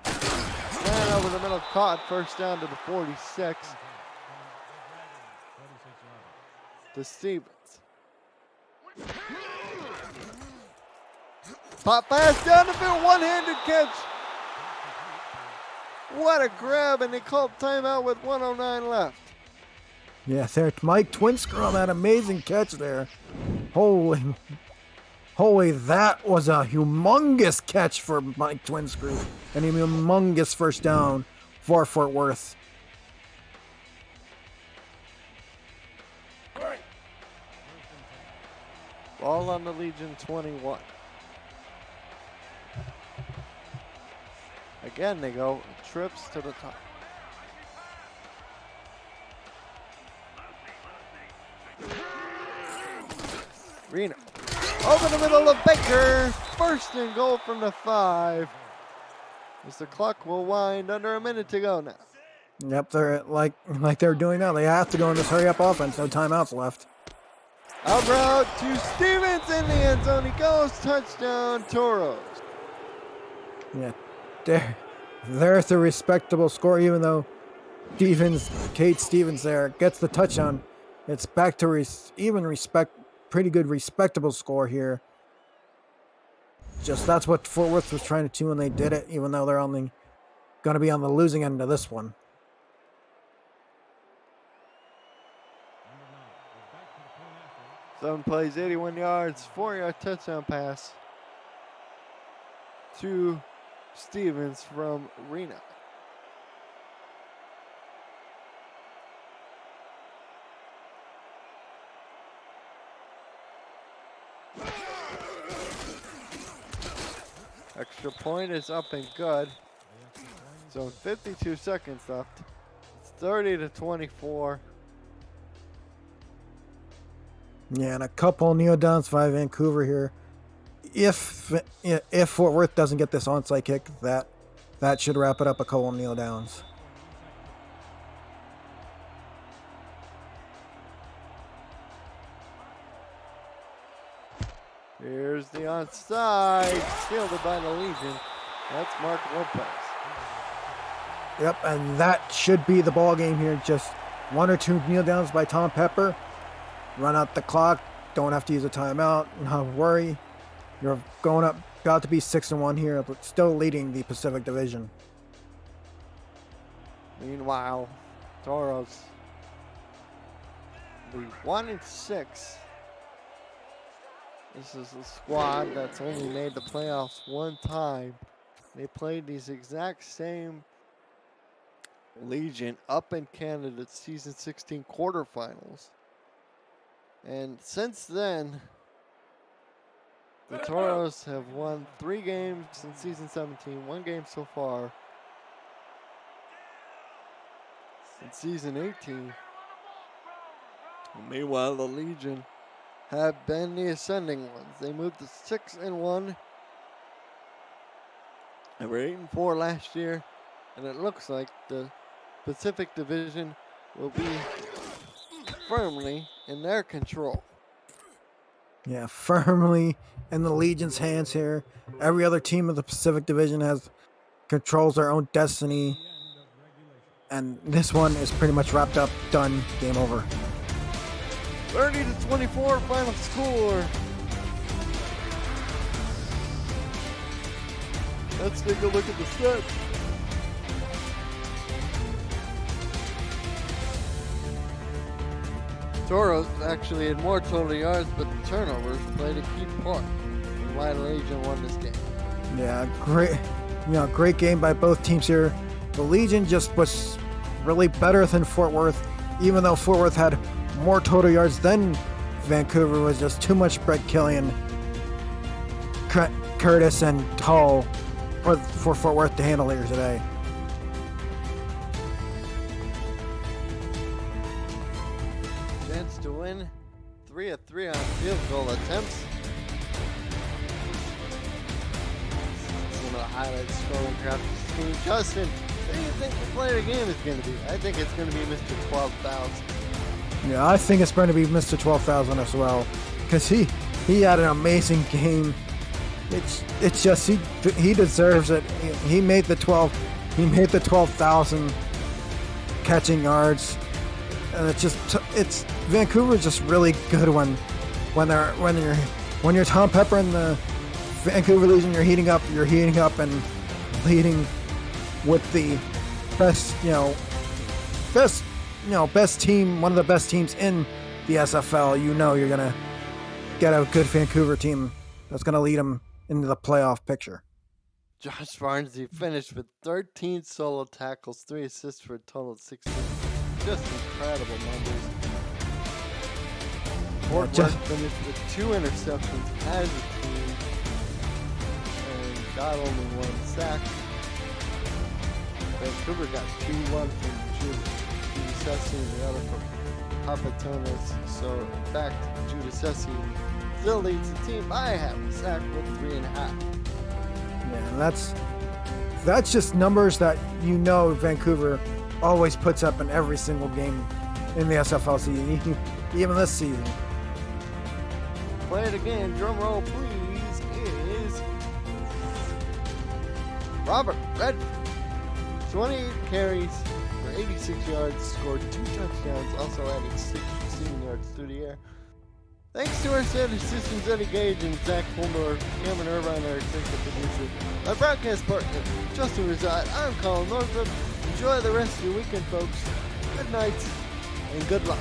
S1: Ran over the middle, caught, first down to the 46. To Stevens. Pop pass down the field, one-handed catch. What a grab, and they called timeout with 1:09 left.
S2: Yeah, there, Mike Twinscrew on that amazing catch there. Holy, that was a humongous catch for Mike Twinscrew, and a humongous first down for Fort Worth.
S1: Ball on the Legion 21. Again, they go trips to the top. Reno. Over the middle of Baker. First and goal from the 5. As the clock will wind under a minute to go now.
S2: Yep, they're like they're doing now. They have to go in this hurry-up offense. No timeouts left.
S1: Out route to Stevens in the end zone. He goes. Touchdown, Toros.
S2: Yeah, there's the respectable score, even though Kate Stevens there gets the touchdown. It's back to pretty good respectable score here. Just that's what Fort Worth was trying to do when they did it, even though they're only going to be on the losing end of this one.
S1: Seven plays, 81 yards, 4-yard touchdown pass to Stevens from Reno. Extra point is up and good. So 52 seconds left. It's 30-24.
S2: Yeah, and a couple kneel downs by Vancouver here. If Fort Worth doesn't get this onside kick, that should wrap it up. A couple kneel downs.
S1: Here's the onside, fielded by the Legion. That's Mark Lopez.
S2: Yep, and that should be the ball game here. Just one or two kneel downs by Tom Pepper. Run out the clock. Don't have to use a timeout. Not worry. You're going up. Got to be 6-1 here, but still leading the Pacific Division.
S1: Meanwhile, Toros, the 1-6. This is a squad that's only made the playoffs one time. They played these exact same Legion up in Canada at season 16 quarterfinals. And since then, the Toros have won 3 games in season 17, 1 game so far in season 18. Meanwhile, the Legion have been the ascending ones. They moved to 6-1. They were 8-4 last year, and it looks like the Pacific Division will be firmly in their control.
S2: Yeah, firmly in the Legion's hands here. Every other team of the Pacific Division controls their own destiny, and this one is pretty much wrapped up, done, game over.
S1: 30-24 final score. Let's take a look at the stats. Toros actually had more total yards, but the turnovers played a key part in why the Legion won this game.
S2: Yeah, great game by both teams here. The Legion just was really better than Fort Worth, even though Fort Worth had more total yards than Vancouver. Was just too much Brett Killian, Curtis, and Tull for Fort Worth to handle here today.
S1: Chance to win 3 of 3 on field goal attempts. Some of the highlights scrolling across the screen. Justin, what do you think the player of the game is going to be? I think it's going to be Mr. 12,000.
S2: Yeah, I think it's going to be Mr. 12,000 as well, because he had an amazing game. It's just he deserves it. He made the 12,000 catching yards, and it's Vancouver's just really good when you're Tom Pepper and the Vancouver Legion. You're heating up and leading with the best team, one of the best teams in the SFL. You're gonna get a good Vancouver team that's gonna lead them into the playoff picture.
S1: Josh Barnes, he finished with 13 solo tackles, 3 assists for a total of 16. Just incredible numbers. Fort
S2: just-
S1: Worth finished with 2 interceptions as a team and got only 1 sack. Vancouver got 2-1 from Judas and the other from Papatonis. So, in fact, Judas still leads the team by half a sack with 3.5.
S2: Yeah, and that's just numbers that Vancouver always puts up in every single game in the SFL season, even this season.
S1: Play it again, drum roll please, is Robert Redford. 28 carries for 86 yards, scored 2 touchdowns, also added 6 receiving yards through the air. Thanks to our set assistants Eddie Gage and Zach Fulmer, Cameron Irvine, our executive producer, our broadcast partner, Justin Rizat, I'm Colin Northrup. Enjoy the rest of your weekend, folks. Good night and good luck.